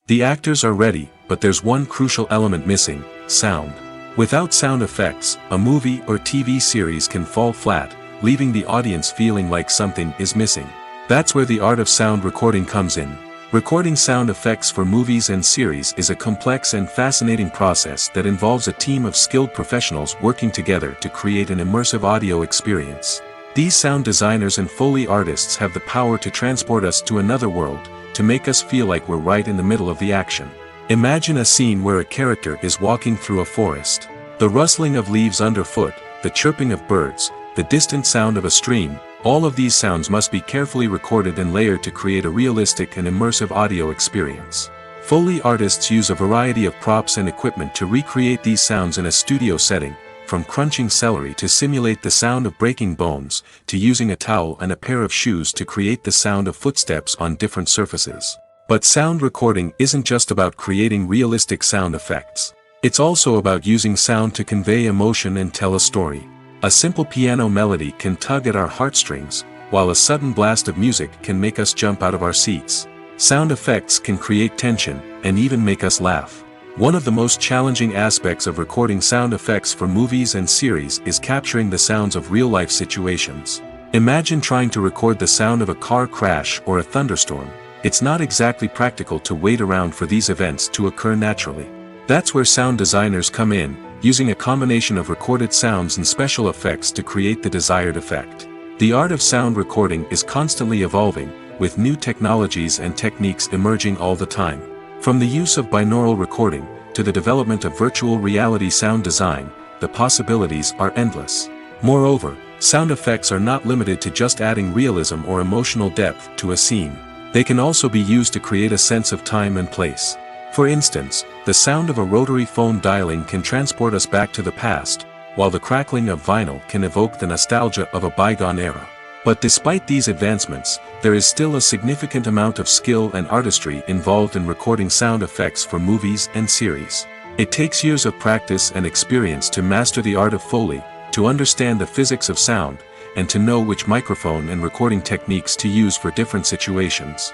The actors are ready, but there's one crucial element missing: sound. Without sound effects, a movie or TV series can fall flat, leaving the audience feeling like something is missing. That's where the art of sound recording comes in. Recording sound effects for movies and series is a complex and fascinating process that involves a team of skilled professionals working together to create an immersive audio experience. These sound designers and Foley artists have the power to transport us to another world, to make us feel like we're right in the middle of the action. Imagine a scene where a character is walking through a forest. The rustling of leaves underfoot, the chirping of birds, the distant sound of a stream, all of these sounds must be carefully recorded and layered to create a realistic and immersive audio experience. Foley artists use a variety of props and equipment to recreate these sounds in a studio setting, from crunching celery to simulate the sound of breaking bones, to using a towel and a pair of shoes to create the sound of footsteps on different surfaces. But sound recording isn't just about creating realistic sound effects. It's also about using sound to convey emotion and tell a story. A simple piano melody can tug at our heartstrings, while a sudden blast of music can make us jump out of our seats. Sound effects can create tension, and even make us laugh. One of the most challenging aspects of recording sound effects for movies and series is capturing the sounds of real-life situations. Imagine trying to record the sound of a car crash or a thunderstorm. It's not exactly practical to wait around for these events to occur naturally. That's where sound designers come in, using a combination of recorded sounds and special effects to create the desired effect. The art of sound recording is constantly evolving, with new technologies and techniques emerging all the time. From the use of binaural recording, to the development of virtual reality sound design, the possibilities are endless. Moreover, sound effects are not limited to just adding realism or emotional depth to a scene. They can also be used to create a sense of time and place. For instance, the sound of a rotary phone dialing can transport us back to the past, while the crackling of vinyl can evoke the nostalgia of a bygone era. But despite these advancements, there is still a significant amount of skill and artistry involved in recording sound effects for movies and series. It takes years of practice and experience to master the art of Foley, to understand the physics of sound, and to know which microphone and recording techniques to use for different situations.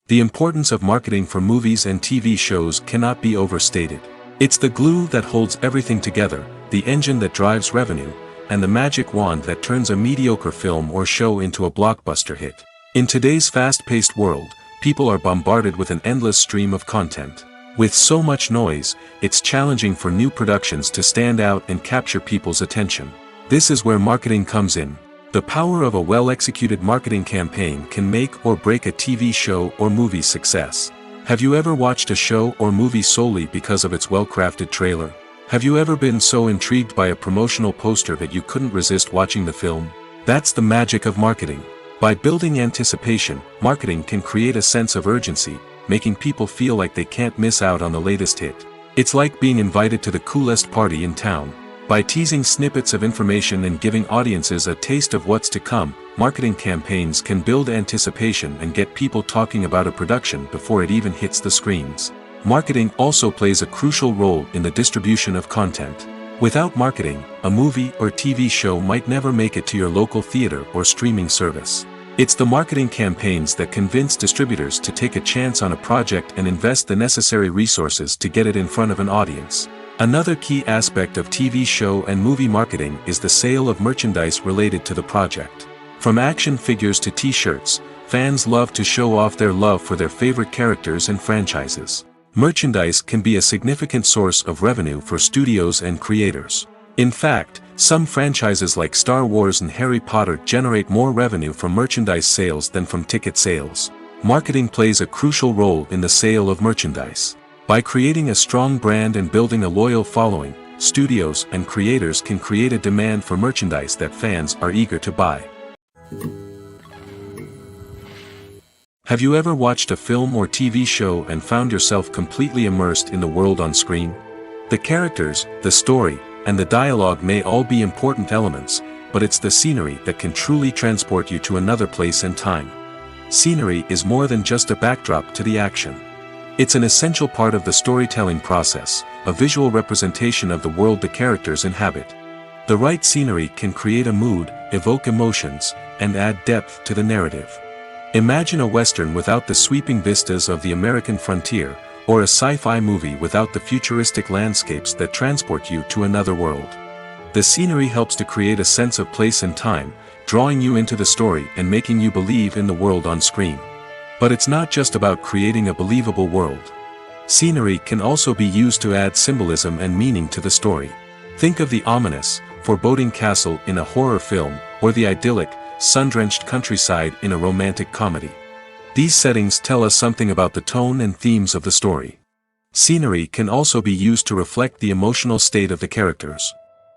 The importance of marketing for movies and TV shows cannot be overstated. It's the glue that holds everything together, the engine that drives revenue, and the magic wand that turns a mediocre film or show into a blockbuster hit. In today's fast-paced world, people are bombarded with an endless stream of content. With so much noise, it's challenging for new productions to stand out and capture people's attention. This is where marketing comes in. The power of a well-executed marketing campaign can make or break a TV show or movie's success. Have you ever watched a show or movie solely because of its well-crafted trailer? Have you ever been so intrigued by a promotional poster that you couldn't resist watching the film? That's the magic of marketing. By building anticipation, marketing can create a sense of urgency, making people feel like they can't miss out on the latest hit. It's like being invited to the coolest party in town. By teasing snippets of information and giving audiences a taste of what's to come, marketing campaigns can build anticipation and get people talking about a production before it even hits the screens. Marketing also plays a crucial role in the distribution of content. Without marketing, a movie or TV show might never make it to your local theater or streaming service. It's the marketing campaigns that convince distributors to take a chance on a project and invest the necessary resources to get it in front of an audience. Another key aspect of TV show and movie marketing is the sale of merchandise related to the project. From action figures to t-shirts, fans love to show off their love for their favorite characters and franchises. Merchandise can be a significant source of revenue for studios and creators. In fact, some franchises like Star Wars and Harry Potter generate more revenue from merchandise sales than from ticket sales. Marketing plays a crucial role in the sale of merchandise. By creating a strong brand and building a loyal following, studios and creators can create a demand for merchandise that fans are eager to buy. Have you ever watched a film or TV show and found yourself completely immersed in the world on screen? The characters, the story, and the dialogue may all be important elements, but it's the scenery that can truly transport you to another place and time. Scenery is more than just a backdrop to the action. It's an essential part of the storytelling process, a visual representation of the world the characters inhabit. The right scenery can create a mood, evoke emotions, and add depth to the narrative. Imagine a Western without the sweeping vistas of the American frontier, or a sci-fi movie without the futuristic landscapes that transport you to another world. The scenery helps to create a sense of place and time, drawing you into the story and making you believe in the world on screen. But it's not just about creating a believable world. Scenery can also be used to add symbolism and meaning to the story. Think of the ominous, foreboding castle in a horror film, or the idyllic, sun-drenched countryside in a romantic comedy. These settings tell us something about the tone and themes of the story. Scenery can also be used to reflect the emotional state of the characters.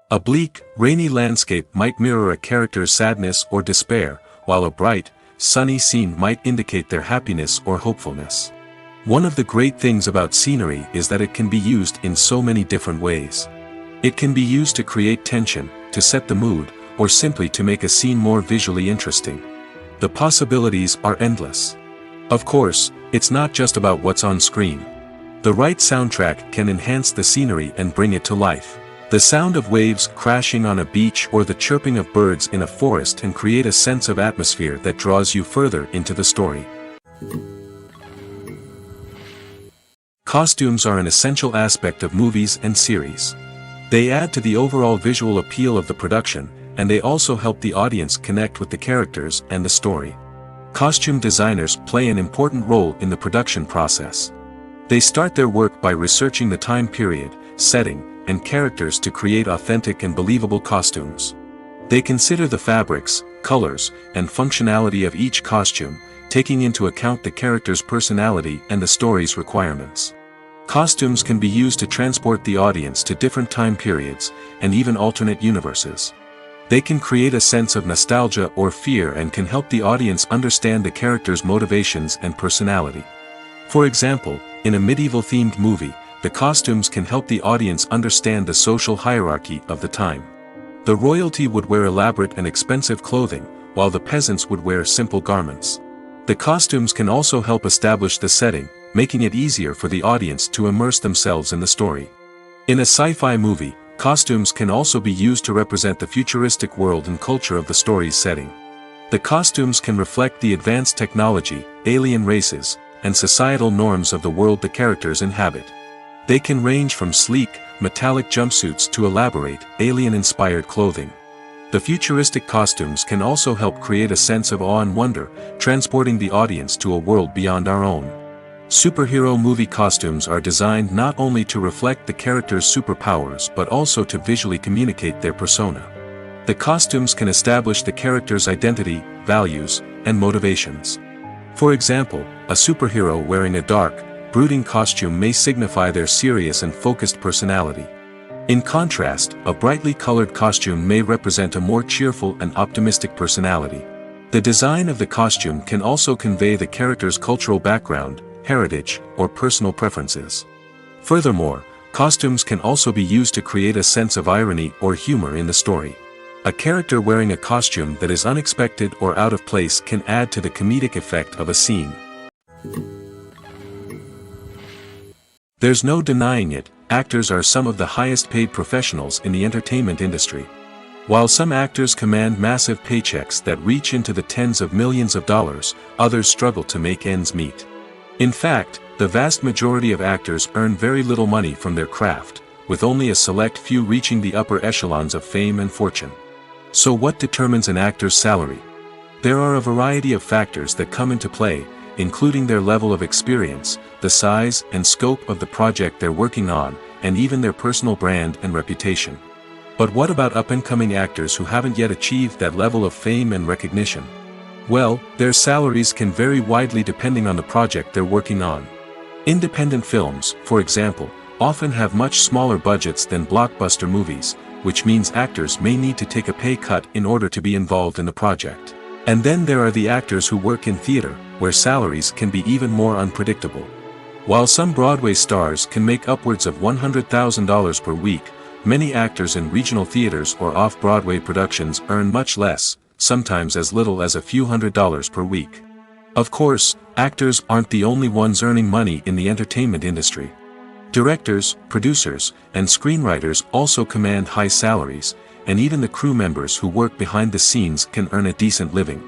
A bleak, rainy landscape might mirror a character's sadness or despair, while a bright, sunny scene might indicate their happiness or hopefulness. One of the great things about scenery is that it can be used in so many different ways. It can be used to create tension, to set the mood, or simply to make a scene more visually interesting. The possibilities are endless. Of course, it's not just about what's on screen. The right soundtrack can enhance the scenery and bring it to life. The sound of waves crashing on a beach or the chirping of birds in a forest can create a sense of atmosphere that draws you further into the story. Costumes are an essential aspect of movies and series. They add to the overall visual appeal of the production, and they also help the audience connect with the characters and the story. Costume designers play an important role in the production process. They start their work by researching the time period, setting, and characters to create authentic and believable costumes. They consider the fabrics, colors, and functionality of each costume, taking into account the character's personality and the story's requirements. Costumes can be used to transport the audience to different time periods, and even alternate universes. They can create a sense of nostalgia or fear and can help the audience understand the character's motivations and personality. For example, in a medieval-themed movie, the costumes can help the audience understand the social hierarchy of the time. The royalty would wear elaborate and expensive clothing, while the peasants would wear simple garments. The costumes can also help establish the setting, making it easier for the audience to immerse themselves in the story. In a sci-fi movie, costumes can also be used to represent the futuristic world and culture of the story's setting. The costumes can reflect the advanced technology, alien races, and societal norms of the world the characters inhabit. They can range from sleek, metallic jumpsuits to elaborate, alien-inspired clothing. The futuristic costumes can also help create a sense of awe and wonder, transporting the audience to a world beyond our own. Superhero movie costumes are designed not only to reflect the character's superpowers but also to visually communicate their persona. The costumes can establish the character's identity, values, and motivations. For example, a superhero wearing a dark, brooding costume may signify their serious and focused personality. In contrast, a brightly colored costume may represent a more cheerful and optimistic personality. The design of the costume can also convey the character's cultural background, heritage, or personal preferences. Furthermore, costumes can also be used to create a sense of irony or humor in the story. A character wearing a costume that is unexpected or out of place can add to the comedic effect of a scene. There's no denying it, actors are some of the highest paid professionals in the entertainment industry. While some actors command massive paychecks that reach into the tens of millions of dollars, others struggle to make ends meet. In fact, the vast majority of actors earn very little money from their craft, with only a select few reaching the upper echelons of fame and fortune. So what determines an actor's salary? There are a variety of factors that come into play, including their level of experience, the size and scope of the project they're working on, and even their personal brand and reputation. But what about up-and-coming actors who haven't yet achieved that level of fame and recognition? Well, their salaries can vary widely depending on the project they're working on. Independent films, for example, often have much smaller budgets than blockbuster movies, which means actors may need to take a pay cut in order to be involved in the project. And then there are the actors who work in theater, where salaries can be even more unpredictable. While some Broadway stars can make upwards of $100,000 per week, many actors in regional theaters or off-Broadway productions earn much less, sometimes as little as a few $100s per week. Of course, actors aren't the only ones earning money in the entertainment industry. Directors, producers, and screenwriters also command high salaries, and even the crew members who work behind the scenes can earn a decent living.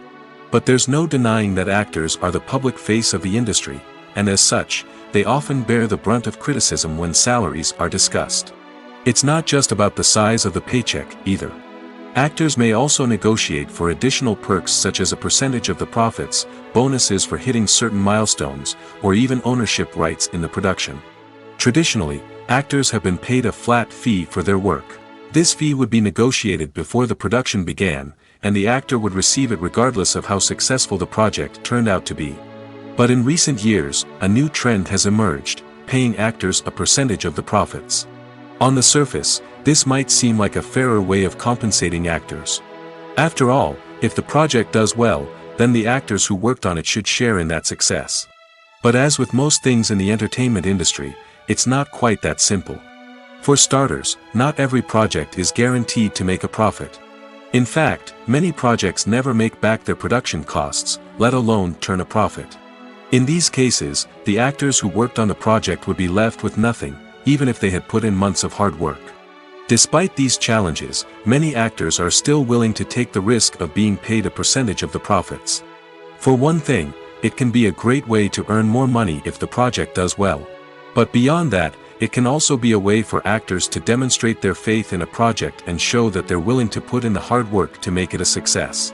But there's no denying that actors are the public face of the industry, and as such, they often bear the brunt of criticism when salaries are discussed. It's not just about the size of the paycheck, either. Actors may also negotiate for additional perks such as a percentage of the profits, bonuses for hitting certain milestones, or even ownership rights in the production. Traditionally, actors have been paid a flat fee for their work. This fee would be negotiated before the production began, and the actor would receive it regardless of how successful the project turned out to be. But in recent years, a new trend has emerged, paying actors a percentage of the profits. On the surface, this might seem like a fairer way of compensating actors. After all, if the project does well, then the actors who worked on it should share in that success. But as with most things in the entertainment industry, it's not quite that simple. For starters, not every project is guaranteed to make a profit. In fact, many projects never make back their production costs, let alone turn a profit. In these cases, the actors who worked on the project would be left with nothing, even if they had put in months of hard work. Despite these challenges, many actors are still willing to take the risk of being paid a percentage of the profits. For one thing, it can be a great way to earn more money if the project does well. But beyond that, it can also be a way for actors to demonstrate their faith in a project and show that they're willing to put in the hard work to make it a success.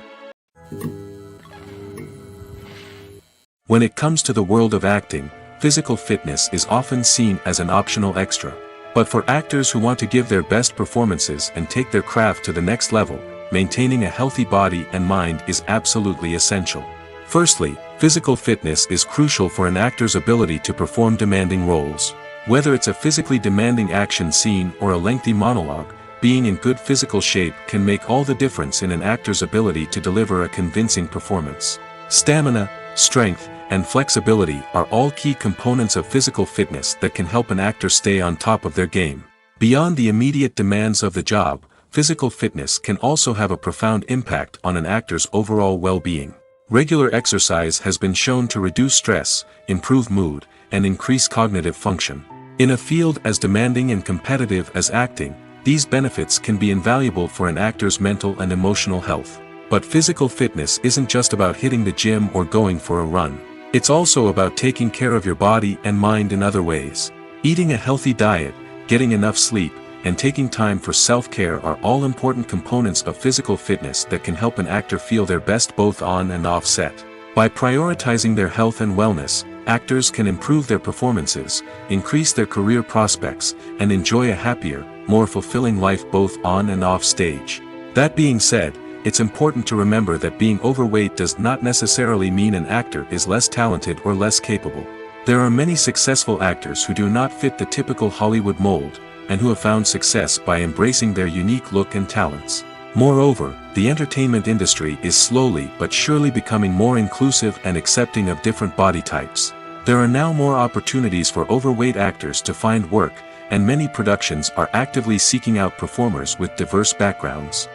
When it comes to the world of acting, physical fitness is often seen as an optional extra. But for actors who want to give their best performances and take their craft to the next level, maintaining a healthy body and mind is absolutely essential. Firstly, physical fitness is crucial for an actor's ability to perform demanding roles. Whether it's a physically demanding action scene or a lengthy monologue, being in good physical shape can make all the difference in an actor's ability to deliver a convincing performance. Stamina, strength, and flexibility are all key components of physical fitness that can help an actor stay on top of their game. Beyond the immediate demands of the job, physical fitness can also have a profound impact on an actor's overall well-being. Regular exercise has been shown to reduce stress, improve mood, and increase cognitive function. In a field as demanding and competitive as acting, these benefits can be invaluable for an actor's mental and emotional health. But physical fitness isn't just about hitting the gym or going for a run. It's also about taking care of your body and mind in other ways. Eating a healthy diet, getting enough sleep, and taking time for self-care are all important components of physical fitness that can help an actor feel their best both on and off set. By prioritizing their health and wellness, actors can improve their performances, increase their career prospects, and enjoy a happier, more fulfilling life both on and off stage. That being said, it's important to remember that being overweight does not necessarily mean an actor is less talented or less capable. There are many successful actors who do not fit the typical Hollywood mold, and who have found success by embracing their unique look and talents. Moreover, the entertainment industry is slowly but surely becoming more inclusive and accepting of different body types. There are now more opportunities for overweight actors to find work, and many productions are actively seeking out performers with diverse backgrounds.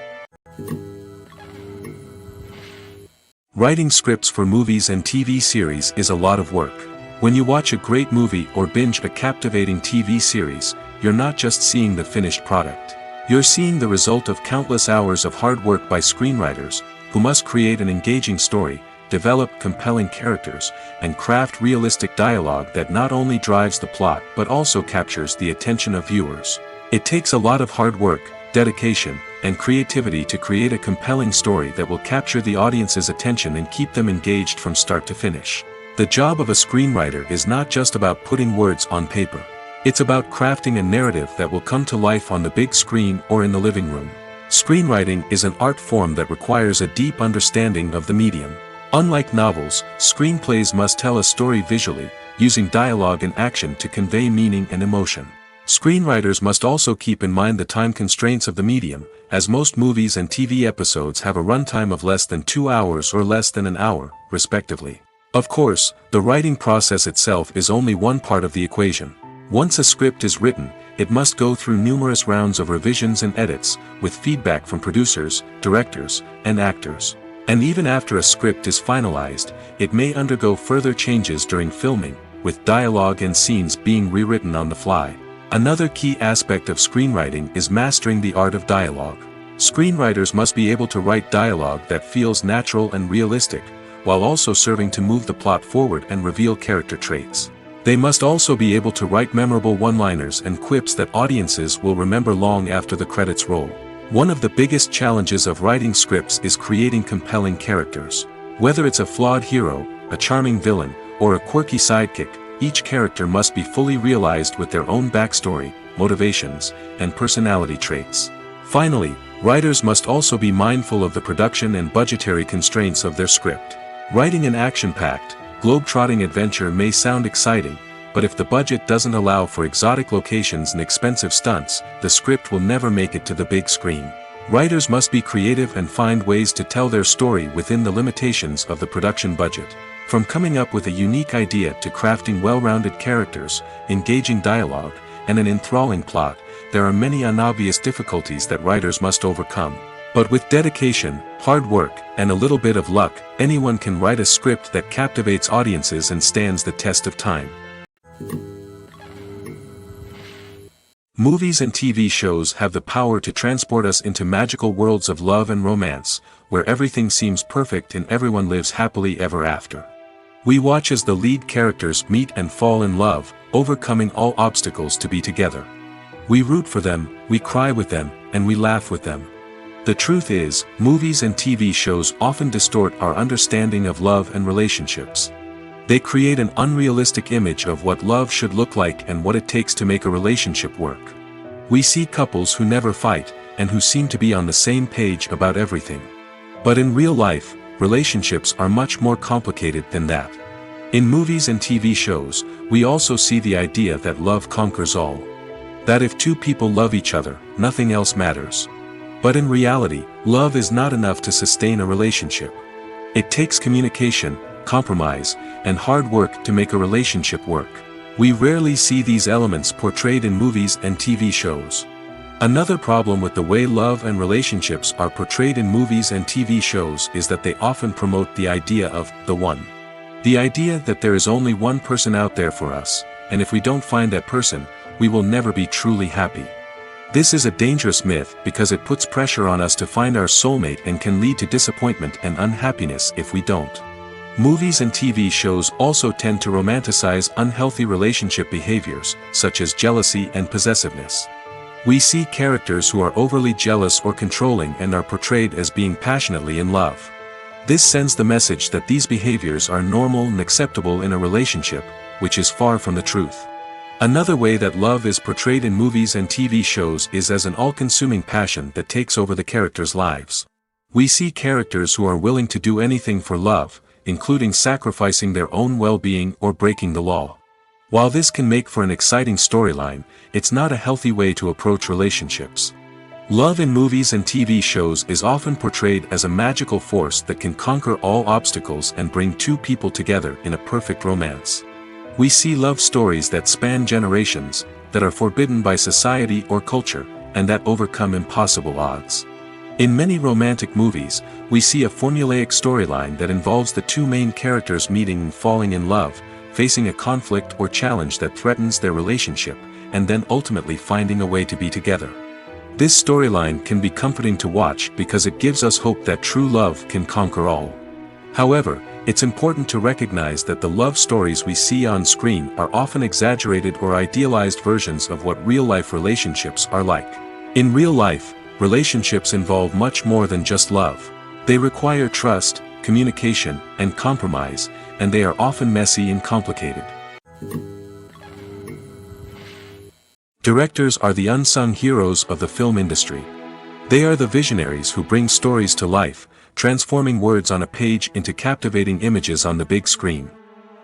Writing scripts for movies and TV series is a lot of work. When you watch a great movie or binge a captivating TV series, you're not just seeing the finished product. You're seeing the result of countless hours of hard work by screenwriters, who must create an engaging story, develop compelling characters, and craft realistic dialogue that not only drives the plot but also captures the attention of viewers. It takes a lot of hard work, dedication, and creativity to create a compelling story that will capture the audience's attention and keep them engaged from start to finish. The job of a screenwriter is not just about putting words on paper. It's about crafting a narrative that will come to life on the big screen or in the living room. Screenwriting is an art form that requires a deep understanding of the medium. Unlike novels, screenplays must tell a story visually, using dialogue and action to convey meaning and emotion. Screenwriters must also keep in mind the time constraints of the medium, as most movies and TV episodes have a runtime of less than 2 hours or less than an hour, respectively. Of course, the writing process itself is only one part of the equation. Once a script is written, it must go through numerous rounds of revisions and edits, with feedback from producers, directors, and actors. And even after a script is finalized, it may undergo further changes during filming, with dialogue and scenes being rewritten on the fly. Another key aspect of screenwriting is mastering the art of dialogue. Screenwriters must be able to write dialogue that feels natural and realistic, while also serving to move the plot forward and reveal character traits. They must also be able to write memorable one-liners and quips that audiences will remember long after the credits roll. One of the biggest challenges of writing scripts is creating compelling characters. Whether it's a flawed hero, a charming villain, or a quirky sidekick, each character must be fully realized with their own backstory, motivations, and personality traits. Finally, writers must also be mindful of the production and budgetary constraints of their script. Writing an action-packed, globe-trotting adventure may sound exciting, but if the budget doesn't allow for exotic locations and expensive stunts, the script will never make it to the big screen. Writers must be creative and find ways to tell their story within the limitations of the production budget. From coming up with a unique idea to crafting well-rounded characters, engaging dialogue, and an enthralling plot, there are many unobvious difficulties that writers must overcome. But with dedication, hard work, and a little bit of luck, anyone can write a script that captivates audiences and stands the test of time. Movies and TV shows have the power to transport us into magical worlds of love and romance, where everything seems perfect and everyone lives happily ever after. We watch as the lead characters meet and fall in love, overcoming all obstacles to be together. We root for them, we cry with them, and we laugh with them. The truth is, movies and TV shows often distort our understanding of love and relationships. They create an unrealistic image of what love should look like and what it takes to make a relationship work. We see couples who never fight, and who seem to be on the same page about everything. But in real life, relationships are much more complicated than that. In movies and TV shows, we also see the idea that love conquers all. That if two people love each other, nothing else matters. But in reality, love is not enough to sustain a relationship. It takes communication, compromise, and hard work to make a relationship work. We rarely see these elements portrayed in movies and TV shows. Another problem with the way love and relationships are portrayed in movies and TV shows is that they often promote the idea of the one. The idea that there is only one person out there for us, and if we don't find that person, we will never be truly happy. This is a dangerous myth because it puts pressure on us to find our soulmate and can lead to disappointment and unhappiness if we don't. Movies and TV shows also tend to romanticize unhealthy relationship behaviors, such as jealousy and possessiveness. We see characters who are overly jealous or controlling and are portrayed as being passionately in love. This sends the message that these behaviors are normal and acceptable in a relationship, which is far from the truth. Another way that love is portrayed in movies and TV shows is as an all-consuming passion that takes over the characters' lives. We see characters who are willing to do anything for love, including sacrificing their own well-being or breaking the law. While this can make for an exciting storyline, it's not a healthy way to approach relationships. Love in movies and TV shows is often portrayed as a magical force that can conquer all obstacles and bring two people together in a perfect romance. We see love stories that span generations, that are forbidden by society or culture, and that overcome impossible odds. In many romantic movies, we see a formulaic storyline that involves the two main characters meeting and falling in love, facing a conflict or challenge that threatens their relationship, and then ultimately finding a way to be together. This storyline can be comforting to watch because it gives us hope that true love can conquer all. However, it's important to recognize that the love stories we see on screen are often exaggerated or idealized versions of what real-life relationships are like. In real life, relationships involve much more than just love. They require trust, communication, and compromise, and they are often messy and complicated. Directors are the unsung heroes of the film industry. They are the visionaries who bring stories to life, transforming words on a page into captivating images on the big screen.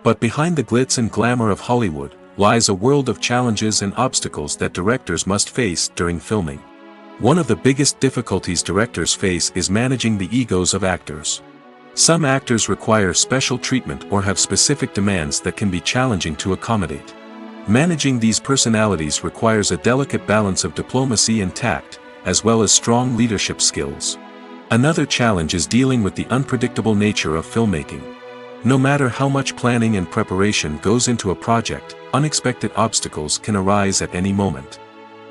But behind the glitz and glamour of Hollywood lies a world of challenges and obstacles that directors must face during filming. One of the biggest difficulties directors face is managing the egos of actors. Some actors require special treatment or have specific demands that can be challenging to accommodate. Managing these personalities requires a delicate balance of diplomacy and tact, as well as strong leadership skills. Another challenge is dealing with the unpredictable nature of filmmaking. No matter how much planning and preparation goes into a project, unexpected obstacles can arise at any moment.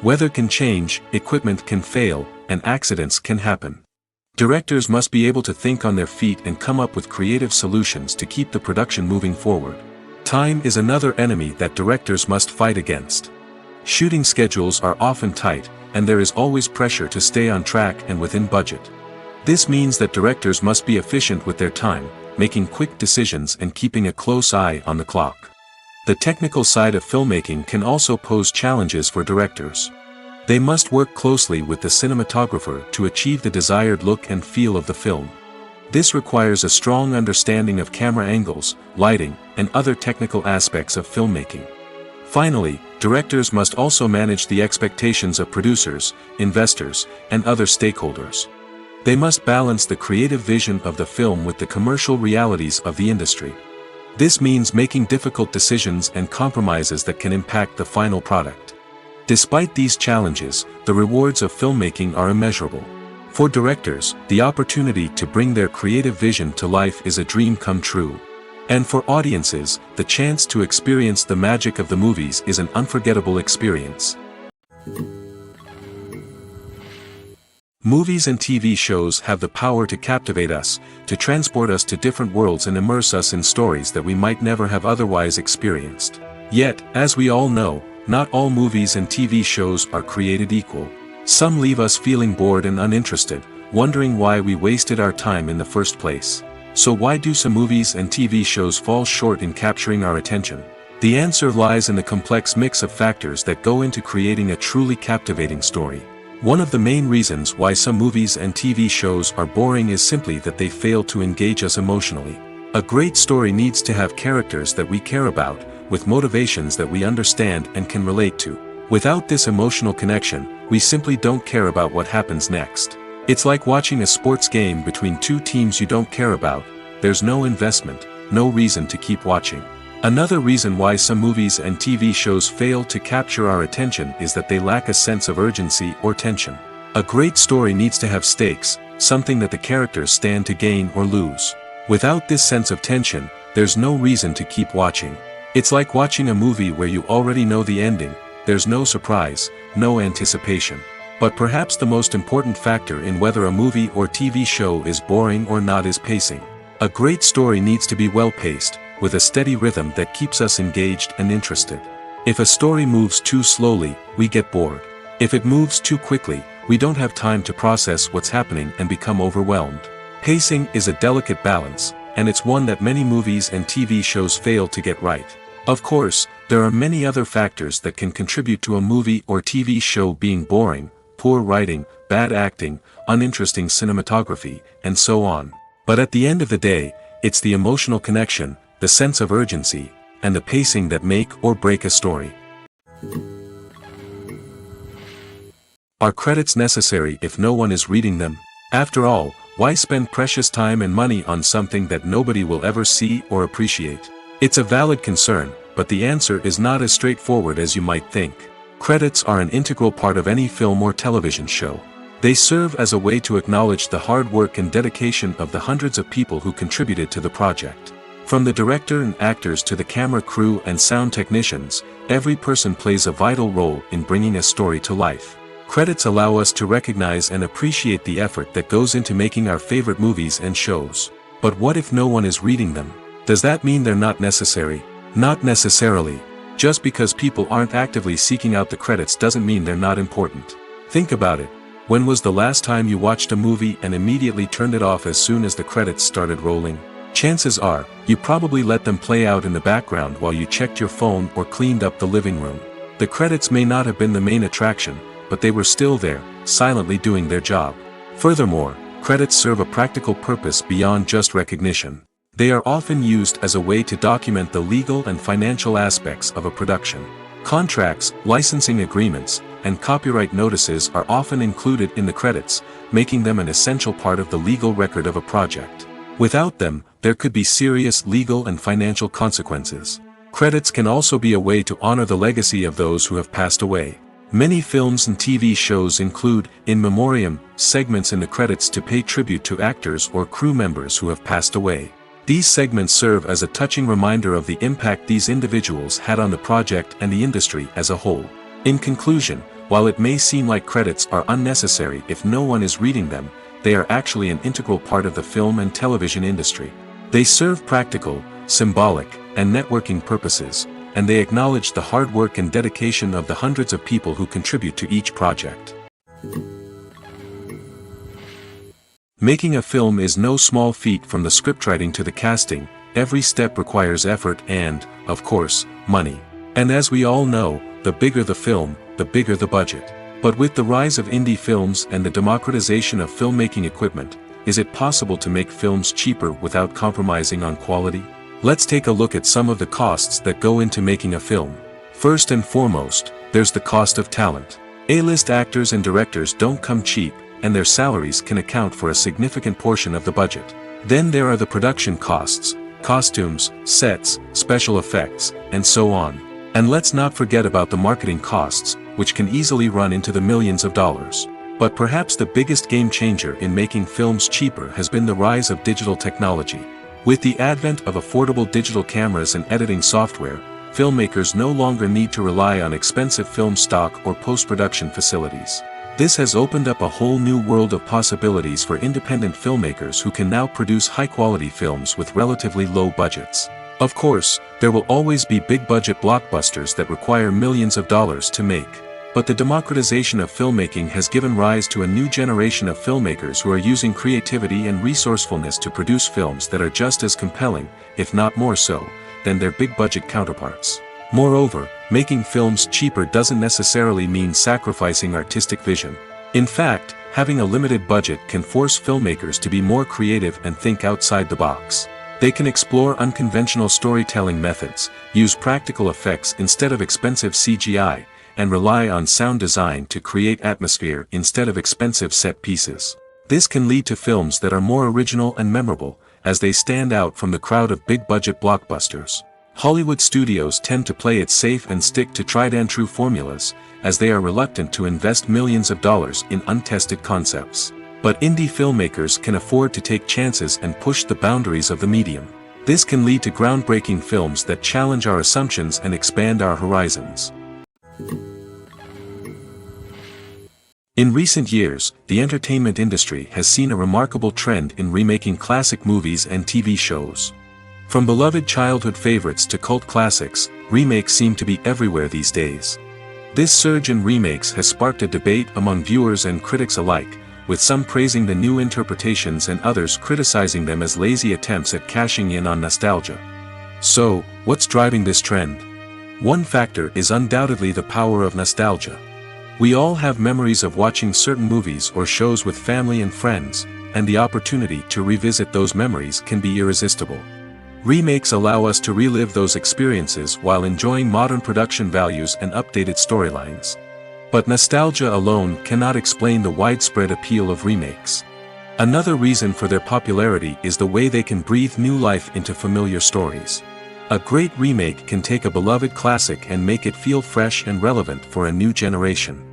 Weather can change, equipment can fail, and accidents can happen. Directors must be able to think on their feet and come up with creative solutions to keep the production moving forward. Time is another enemy that directors must fight against. Shooting schedules are often tight, and there is always pressure to stay on track and within budget. This means that directors must be efficient with their time, making quick decisions and keeping a close eye on the clock. The technical side of filmmaking can also pose challenges for directors. They must work closely with the cinematographer to achieve the desired look and feel of the film. This requires a strong understanding of camera angles, lighting, and other technical aspects of filmmaking. Finally, directors must also manage the expectations of producers, investors, and other stakeholders. They must balance the creative vision of the film with the commercial realities of the industry. This means making difficult decisions and compromises that can impact the final product. Despite these challenges, the rewards of filmmaking are immeasurable. For directors, the opportunity to bring their creative vision to life is a dream come true. And for audiences, the chance to experience the magic of the movies is an unforgettable experience. Movies and TV shows have the power to captivate us, to transport us to different worlds and immerse us in stories that we might never have otherwise experienced. Yet, as we all know, not all movies and TV shows are created equal. Some leave us feeling bored and uninterested, wondering why we wasted our time in the first place. So why do some movies and TV shows fall short in capturing our attention? The answer lies in the complex mix of factors that go into creating a truly captivating story. One of the main reasons why some movies and TV shows are boring is simply that they fail to engage us emotionally. A great story needs to have characters that we care about, with motivations that we understand and can relate to. Without this emotional connection, we simply don't care about what happens next. It's like watching a sports game between two teams you don't care about. There's no investment, no reason to keep watching. Another reason why some movies and TV shows fail to capture our attention is that they lack a sense of urgency or tension. A great story needs to have stakes, something that the characters stand to gain or lose. Without this sense of tension, there's no reason to keep watching. It's like watching a movie where you already know the ending. There's no surprise, no anticipation. But perhaps the most important factor in whether a movie or TV show is boring or not is pacing. A great story needs to be well-paced, with a steady rhythm that keeps us engaged and interested. If a story moves too slowly, we get bored. If it moves too quickly, we don't have time to process what's happening and become overwhelmed. Pacing is a delicate balance, and it's one that many movies and TV shows fail to get right. Of course, there are many other factors that can contribute to a movie or TV show being boring: poor writing, bad acting, uninteresting cinematography, and so on. But at the end of the day, it's the emotional connection, the sense of urgency, and the pacing that make or break a story. Are credits necessary if no one is reading them? After all, why spend precious time and money on something that nobody will ever see or appreciate? It's a valid concern, but the answer is not as straightforward as you might think. Credits are an integral part of any film or television show. They serve as a way to acknowledge the hard work and dedication of the hundreds of people who contributed to the project. From the director and actors to the camera crew and sound technicians, every person plays a vital role in bringing a story to life. Credits allow us to recognize and appreciate the effort that goes into making our favorite movies and shows. But what if no one is reading them? Does that mean they're not necessary? Not necessarily. Just because people aren't actively seeking out the credits doesn't mean they're not important. Think about it. When was the last time you watched a movie and immediately turned it off as soon as the credits started rolling? Chances are, you probably let them play out in the background while you checked your phone or cleaned up the living room. The credits may not have been the main attraction, but they were still there, silently doing their job. Furthermore, credits serve a practical purpose beyond just recognition. They are often used as a way to document the legal and financial aspects of a production. Contracts, licensing agreements, and copyright notices are often included in the credits, making them an essential part of the legal record of a project. Without them, there could be serious legal and financial consequences. Credits can also be a way to honor the legacy of those who have passed away. Many films and TV shows include, in memoriam, segments in the credits to pay tribute to actors or crew members who have passed away. These segments serve as a touching reminder of the impact these individuals had on the project and the industry as a whole. In conclusion, while it may seem like credits are unnecessary if no one is reading them, they are actually an integral part of the film and television industry. They serve practical, symbolic, and networking purposes, and they acknowledge the hard work and dedication of the hundreds of people who contribute to each project. Making a film is no small feat. From the scriptwriting to the casting, every step requires effort and, of course, money. And as we all know, the bigger the film, the bigger the budget. But with the rise of indie films and the democratization of filmmaking equipment, is it possible to make films cheaper without compromising on quality? Let's take a look at some of the costs that go into making a film. First and foremost, there's the cost of talent. A-list actors and directors don't come cheap, and their salaries can account for a significant portion of the budget. Then there are the production costs, costumes, sets, special effects, and so on. And let's not forget about the marketing costs, which can easily run into the millions of dollars. But perhaps the biggest game changer in making films cheaper has been the rise of digital technology. With the advent of affordable digital cameras and editing software, filmmakers no longer need to rely on expensive film stock or post-production facilities. This has opened up a whole new world of possibilities for independent filmmakers who can now produce high-quality films with relatively low budgets. Of course, there will always be big-budget blockbusters that require millions of dollars to make. But the democratization of filmmaking has given rise to a new generation of filmmakers who are using creativity and resourcefulness to produce films that are just as compelling, if not more so, than their big-budget counterparts. Moreover, making films cheaper doesn't necessarily mean sacrificing artistic vision. In fact, having a limited budget can force filmmakers to be more creative and think outside the box. They can explore unconventional storytelling methods, use practical effects instead of expensive CGI, and rely on sound design to create atmosphere instead of expensive set pieces. This can lead to films that are more original and memorable, as they stand out from the crowd of big-budget blockbusters. Hollywood studios tend to play it safe and stick to tried-and-true formulas, as they are reluctant to invest millions of dollars in untested concepts. But indie filmmakers can afford to take chances and push the boundaries of the medium. This can lead to groundbreaking films that challenge our assumptions and expand our horizons. In recent years, the entertainment industry has seen a remarkable trend in remaking classic movies and TV shows. From beloved childhood favorites to cult classics, remakes seem to be everywhere these days. This surge in remakes has sparked a debate among viewers and critics alike, with some praising the new interpretations and others criticizing them as lazy attempts at cashing in on nostalgia. So, what's driving this trend? One factor is undoubtedly the power of nostalgia. We all have memories of watching certain movies or shows with family and friends, and the opportunity to revisit those memories can be irresistible. Remakes allow us to relive those experiences while enjoying modern production values and updated storylines. But nostalgia alone cannot explain the widespread appeal of remakes. Another reason for their popularity is the way they can breathe new life into familiar stories. A great remake can take a beloved classic and make it feel fresh and relevant for a new generation.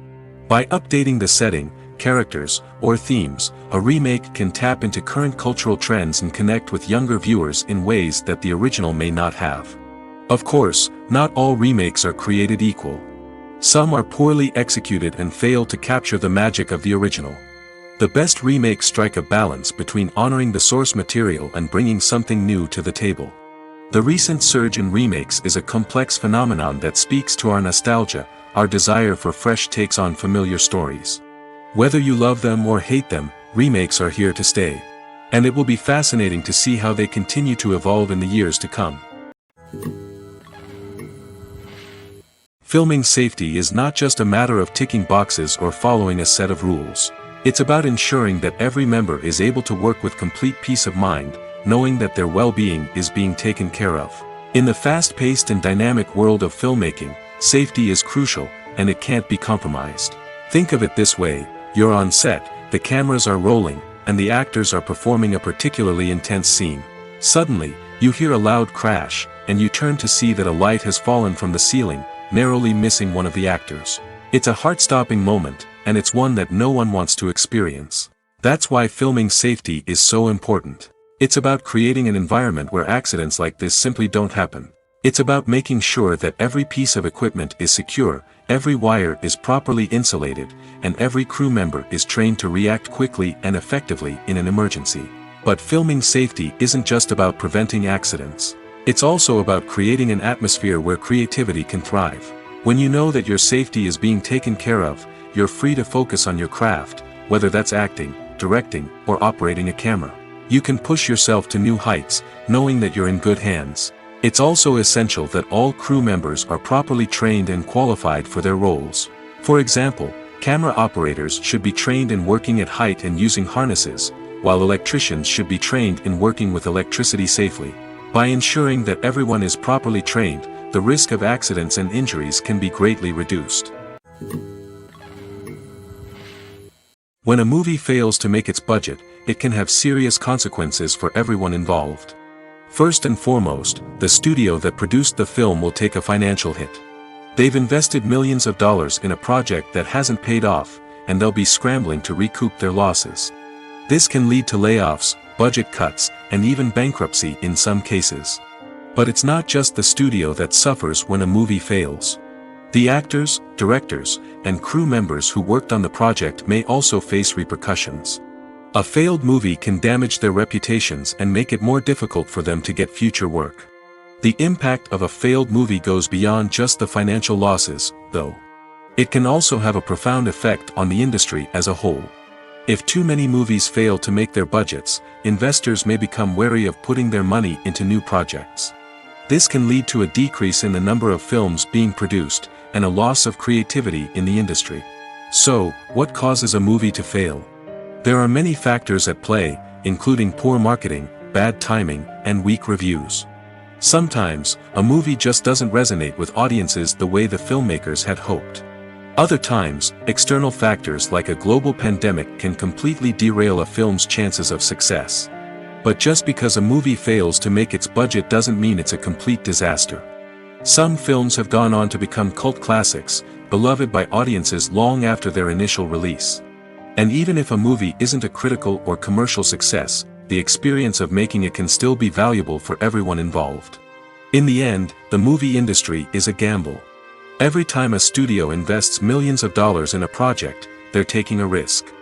By updating the setting, characters, or themes, a remake can tap into current cultural trends and connect with younger viewers in ways that the original may not have. Of course, not all remakes are created equal. Some are poorly executed and fail to capture the magic of the original. The best remakes strike a balance between honoring the source material and bringing something new to the table. The recent surge in remakes is a complex phenomenon that speaks to our nostalgia, our desire for fresh takes on familiar stories. Whether you love them or hate them, remakes are here to stay. And it will be fascinating to see how they continue to evolve in the years to come. Filming safety is not just a matter of ticking boxes or following a set of rules. It's about ensuring that every member is able to work with complete peace of mind, knowing that their well-being is being taken care of. In the fast-paced and dynamic world of filmmaking, safety is crucial, and it can't be compromised. Think of it this way: you're on set, the cameras are rolling, and the actors are performing a particularly intense scene. Suddenly, you hear a loud crash, and you turn to see that a light has fallen from the ceiling, narrowly missing one of the actors. It's a heart-stopping moment, and it's one that no one wants to experience. That's why filming safety is so important. It's about creating an environment where accidents like this simply don't happen. It's about making sure that every piece of equipment is secure, every wire is properly insulated, and every crew member is trained to react quickly and effectively in an emergency. But filming safety isn't just about preventing accidents. It's also about creating an atmosphere where creativity can thrive. When you know that your safety is being taken care of, you're free to focus on your craft, whether that's acting, directing, or operating a camera. You can push yourself to new heights, knowing that you're in good hands. It's also essential that all crew members are properly trained and qualified for their roles. For example, camera operators should be trained in working at height and using harnesses, while electricians should be trained in working with electricity safely. By ensuring that everyone is properly trained, the risk of accidents and injuries can be greatly reduced. When a movie fails to make its budget, it can have serious consequences for everyone involved. First and foremost, the studio that produced the film will take a financial hit. They've invested millions of dollars in a project that hasn't paid off, and they'll be scrambling to recoup their losses. This can lead to layoffs, budget cuts, and even bankruptcy in some cases. But it's not just the studio that suffers when a movie fails. The actors, directors, and crew members who worked on the project may also face repercussions. A failed movie can damage their reputations and make it more difficult for them to get future work. The impact of a failed movie goes beyond just the financial losses, though. It can also have a profound effect on the industry as a whole. If too many movies fail to make their budgets, investors may become wary of putting their money into new projects. This can lead to a decrease in the number of films being produced, and a loss of creativity in the industry. So, what causes a movie to fail? There are many factors at play, including poor marketing, bad timing, and weak reviews. Sometimes, a movie just doesn't resonate with audiences the way the filmmakers had hoped. Other times, external factors like a global pandemic can completely derail a film's chances of success. But just because a movie fails to make its budget doesn't mean it's a complete disaster. Some films have gone on to become cult classics, beloved by audiences long after their initial release. And even if a movie isn't a critical or commercial success, the experience of making it can still be valuable for everyone involved. In the end, the movie industry is a gamble. Every time a studio invests millions of dollars in a project, they're taking a risk.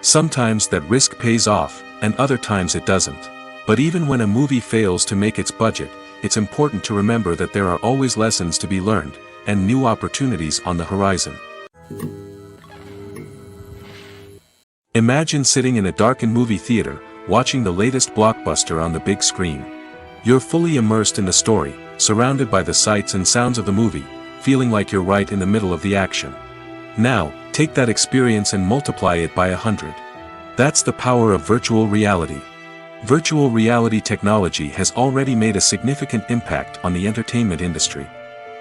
Sometimes that risk pays off, and other times it doesn't. But even when a movie fails to make its budget, it's important to remember that there are always lessons to be learned, and new opportunities on the horizon. Imagine sitting in a darkened movie theater, watching the latest blockbuster on the big screen. You're fully immersed in the story, surrounded by the sights and sounds of the movie, feeling like you're right in the middle of the action. Now, take that experience and multiply it by 100. That's the power of virtual reality. Virtual reality technology has already made a significant impact on the entertainment industry.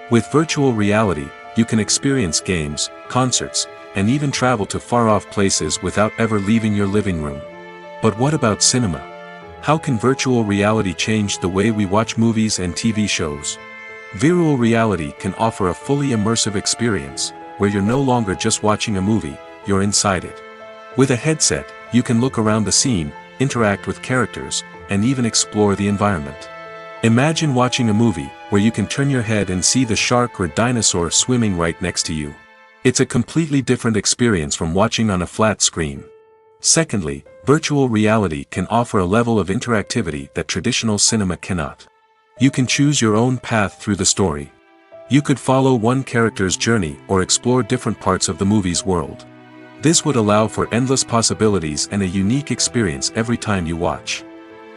With virtual reality, you can experience games, concerts, and even travel to far-off places without ever leaving your living room. But what about cinema? How can virtual reality change the way we watch movies and TV shows? Virtual reality can offer a fully immersive experience, where you're no longer just watching a movie, you're inside it. With a headset, you can look around the scene, interact with characters, and even explore the environment. Imagine watching a movie, where you can turn your head and see the shark or dinosaur swimming right next to you. It's a completely different experience from watching on a flat screen. Secondly, virtual reality can offer a level of interactivity that traditional cinema cannot. You can choose your own path through the story. You could follow one character's journey or explore different parts of the movie's world. This would allow for endless possibilities and a unique experience every time you watch.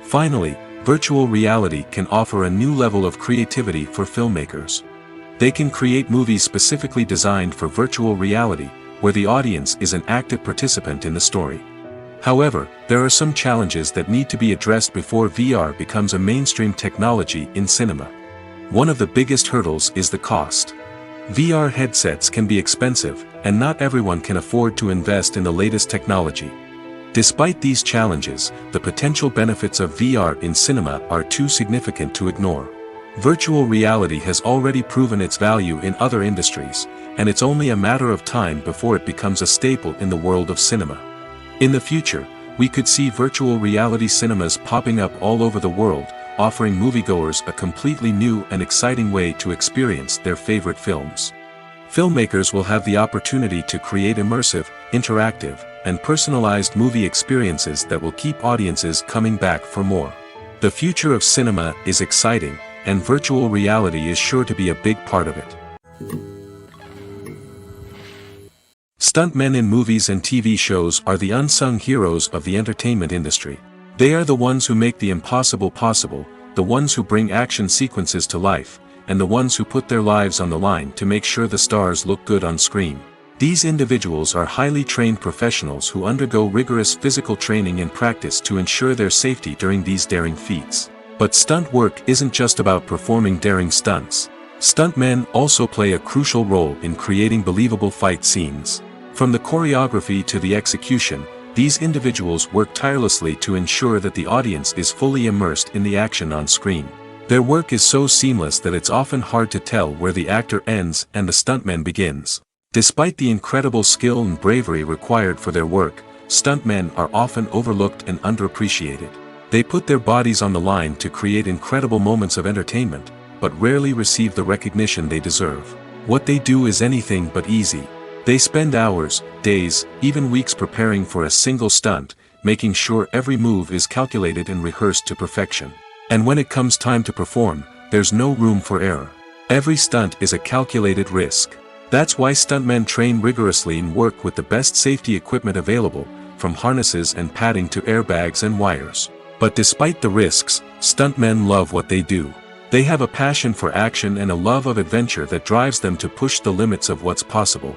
Finally, virtual reality can offer a new level of creativity for filmmakers. They can create movies specifically designed for virtual reality, where the audience is an active participant in the story. However, there are some challenges that need to be addressed before VR becomes a mainstream technology in cinema. One of the biggest hurdles is the cost. VR headsets can be expensive, and not everyone can afford to invest in the latest technology. Despite these challenges, the potential benefits of VR in cinema are too significant to ignore. Virtual reality has already proven its value in other industries, and it's only a matter of time before it becomes a staple in the world of cinema. In the future, we could see virtual reality cinemas popping up all over the world, offering moviegoers a completely new and exciting way to experience their favorite films. Filmmakers will have the opportunity to create immersive, interactive, and personalized movie experiences that will keep audiences coming back for more. The future of cinema is exciting, and virtual reality is sure to be a big part of it. Stuntmen in movies and TV shows are the unsung heroes of the entertainment industry. They are the ones who make the impossible possible, the ones who bring action sequences to life, and the ones who put their lives on the line to make sure the stars look good on screen. These individuals are highly trained professionals who undergo rigorous physical training and practice to ensure their safety during these daring feats. But stunt work isn't just about performing daring stunts. Stuntmen also play a crucial role in creating believable fight scenes. From the choreography to the execution, these individuals work tirelessly to ensure that the audience is fully immersed in the action on screen. Their work is so seamless that it's often hard to tell where the actor ends and the stuntman begins. Despite the incredible skill and bravery required for their work, stuntmen are often overlooked and underappreciated. They put their bodies on the line to create incredible moments of entertainment, but rarely receive the recognition they deserve. What they do is anything but easy. They spend hours, days, even weeks preparing for a single stunt, making sure every move is calculated and rehearsed to perfection. And when it comes time to perform, there's no room for error. Every stunt is a calculated risk. That's why stuntmen train rigorously and work with the best safety equipment available, from harnesses and padding to airbags and wires. But despite the risks, stuntmen love what they do. They have a passion for action and a love of adventure that drives them to push the limits of what's possible.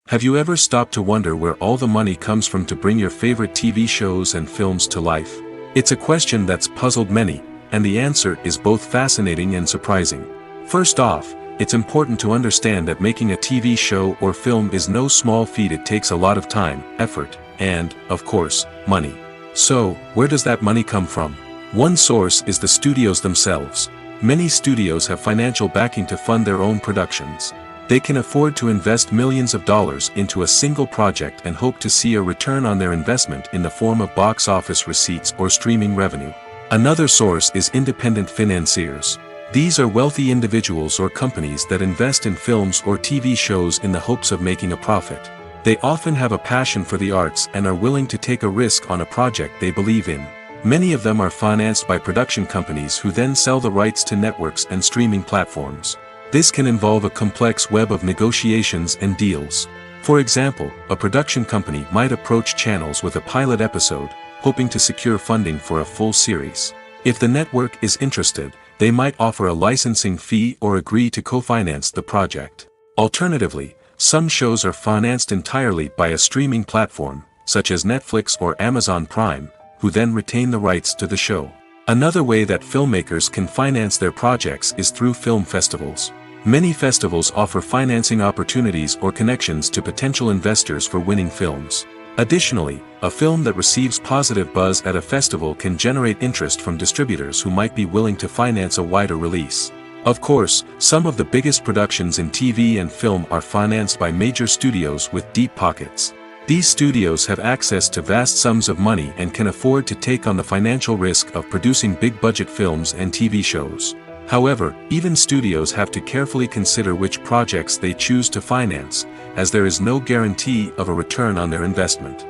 Have you ever stopped to wonder where all the money comes from to bring your favorite TV shows and films to life? It's a question that's puzzled many, and the answer is both fascinating and surprising. First off, it's important to understand that making a TV show or film is no small feat. It takes a lot of time, effort, and, of course, money. So, where does that money come from? One source is the studios themselves. Many studios have financial backing to fund their own productions. They can afford to invest millions of dollars into a single project and hope to see a return on their investment in the form of box office receipts or streaming revenue. Another source is independent financiers. These are wealthy individuals or companies that invest in films or TV shows in the hopes of making a profit. They often have a passion for the arts and are willing to take a risk on a project they believe in. Many of them are financed by production companies who then sell the rights to networks and streaming platforms. This can involve a complex web of negotiations and deals. For example, a production company might approach channels with a pilot episode, hoping to secure funding for a full series. If the network is interested, they might offer a licensing fee or agree to co-finance the project. Alternatively, some shows are financed entirely by a streaming platform, such as Netflix or Amazon Prime, who then retain the rights to the show. Another way that filmmakers can finance their projects is through film festivals. Many festivals offer financing opportunities or connections to potential investors for winning films. Additionally, a film that receives positive buzz at a festival can generate interest from distributors who might be willing to finance a wider release. Of course, some of the biggest productions in TV and film are financed by major studios with deep pockets. These studios have access to vast sums of money and can afford to take on the financial risk of producing big-budget films and TV shows. However, even studios have to carefully consider which projects they choose to finance, as there is no guarantee of a return on their investment.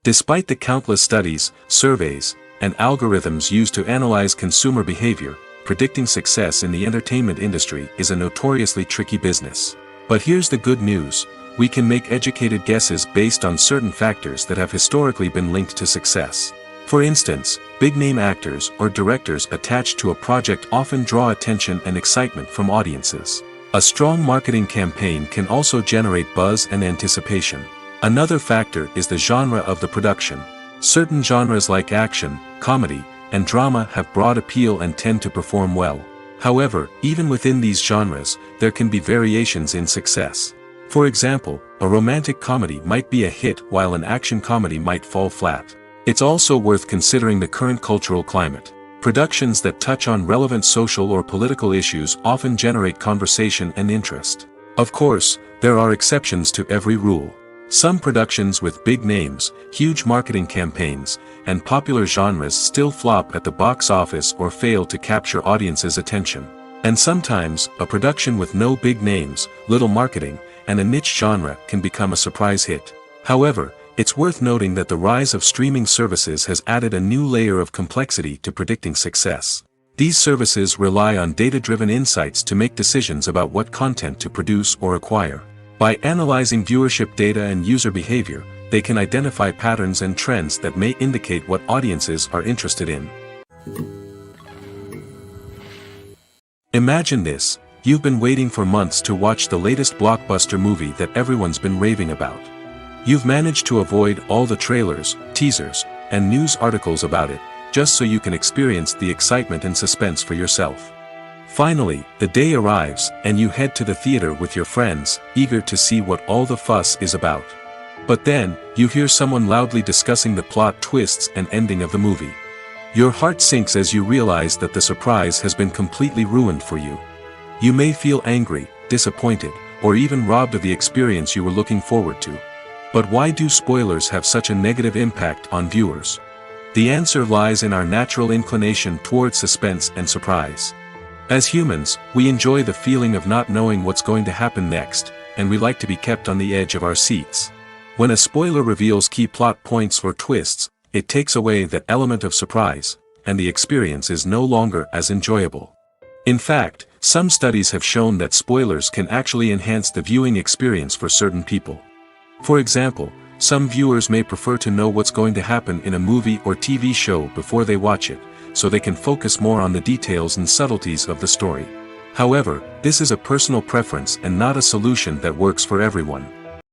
Despite the countless studies, surveys, and algorithms used to analyze consumer behavior, predicting success in the entertainment industry is a notoriously tricky business. But here's the good news: we can make educated guesses based on certain factors that have historically been linked to success. For instance, big-name actors or directors attached to a project often draw attention and excitement from audiences. A strong marketing campaign can also generate buzz and anticipation. Another factor is the genre of the production. Certain genres like action, comedy, and drama have broad appeal and tend to perform well. However, even within these genres, there can be variations in success. For example, a romantic comedy might be a hit while an action comedy might fall flat. It's also worth considering the current cultural climate. Productions that touch on relevant social or political issues often generate conversation and interest. Of course, there are exceptions to every rule. Some productions with big names, huge marketing campaigns, and popular genres still flop at the box office or fail to capture audiences' attention. And sometimes, a production with no big names, little marketing, and a niche genre can become a surprise hit. However, it's worth noting that the rise of streaming services has added a new layer of complexity to predicting success. These services rely on data-driven insights to make decisions about what content to produce or acquire. By analyzing viewership data and user behavior, they can identify patterns and trends that may indicate what audiences are interested in. Imagine this: you've been waiting for months to watch the latest blockbuster movie that everyone's been raving about. You've managed to avoid all the trailers, teasers, and news articles about it, just so you can experience the excitement and suspense for yourself. Finally, the day arrives, and you head to the theater with your friends, eager to see what all the fuss is about. But then, you hear someone loudly discussing the plot twists and ending of the movie. Your heart sinks as you realize that the surprise has been completely ruined for you. You may feel angry, disappointed, or even robbed of the experience you were looking forward to. But why do spoilers have such a negative impact on viewers? The answer lies in our natural inclination toward suspense and surprise. As humans, we enjoy the feeling of not knowing what's going to happen next, and we like to be kept on the edge of our seats. When a spoiler reveals key plot points or twists, it takes away that element of surprise, and the experience is no longer as enjoyable. In fact, some studies have shown that spoilers can actually enhance the viewing experience for certain people. For example, some viewers may prefer to know what's going to happen in a movie or TV show before they watch it, so they can focus more on the details and subtleties of the story. However, this is a personal preference and not a solution that works for everyone.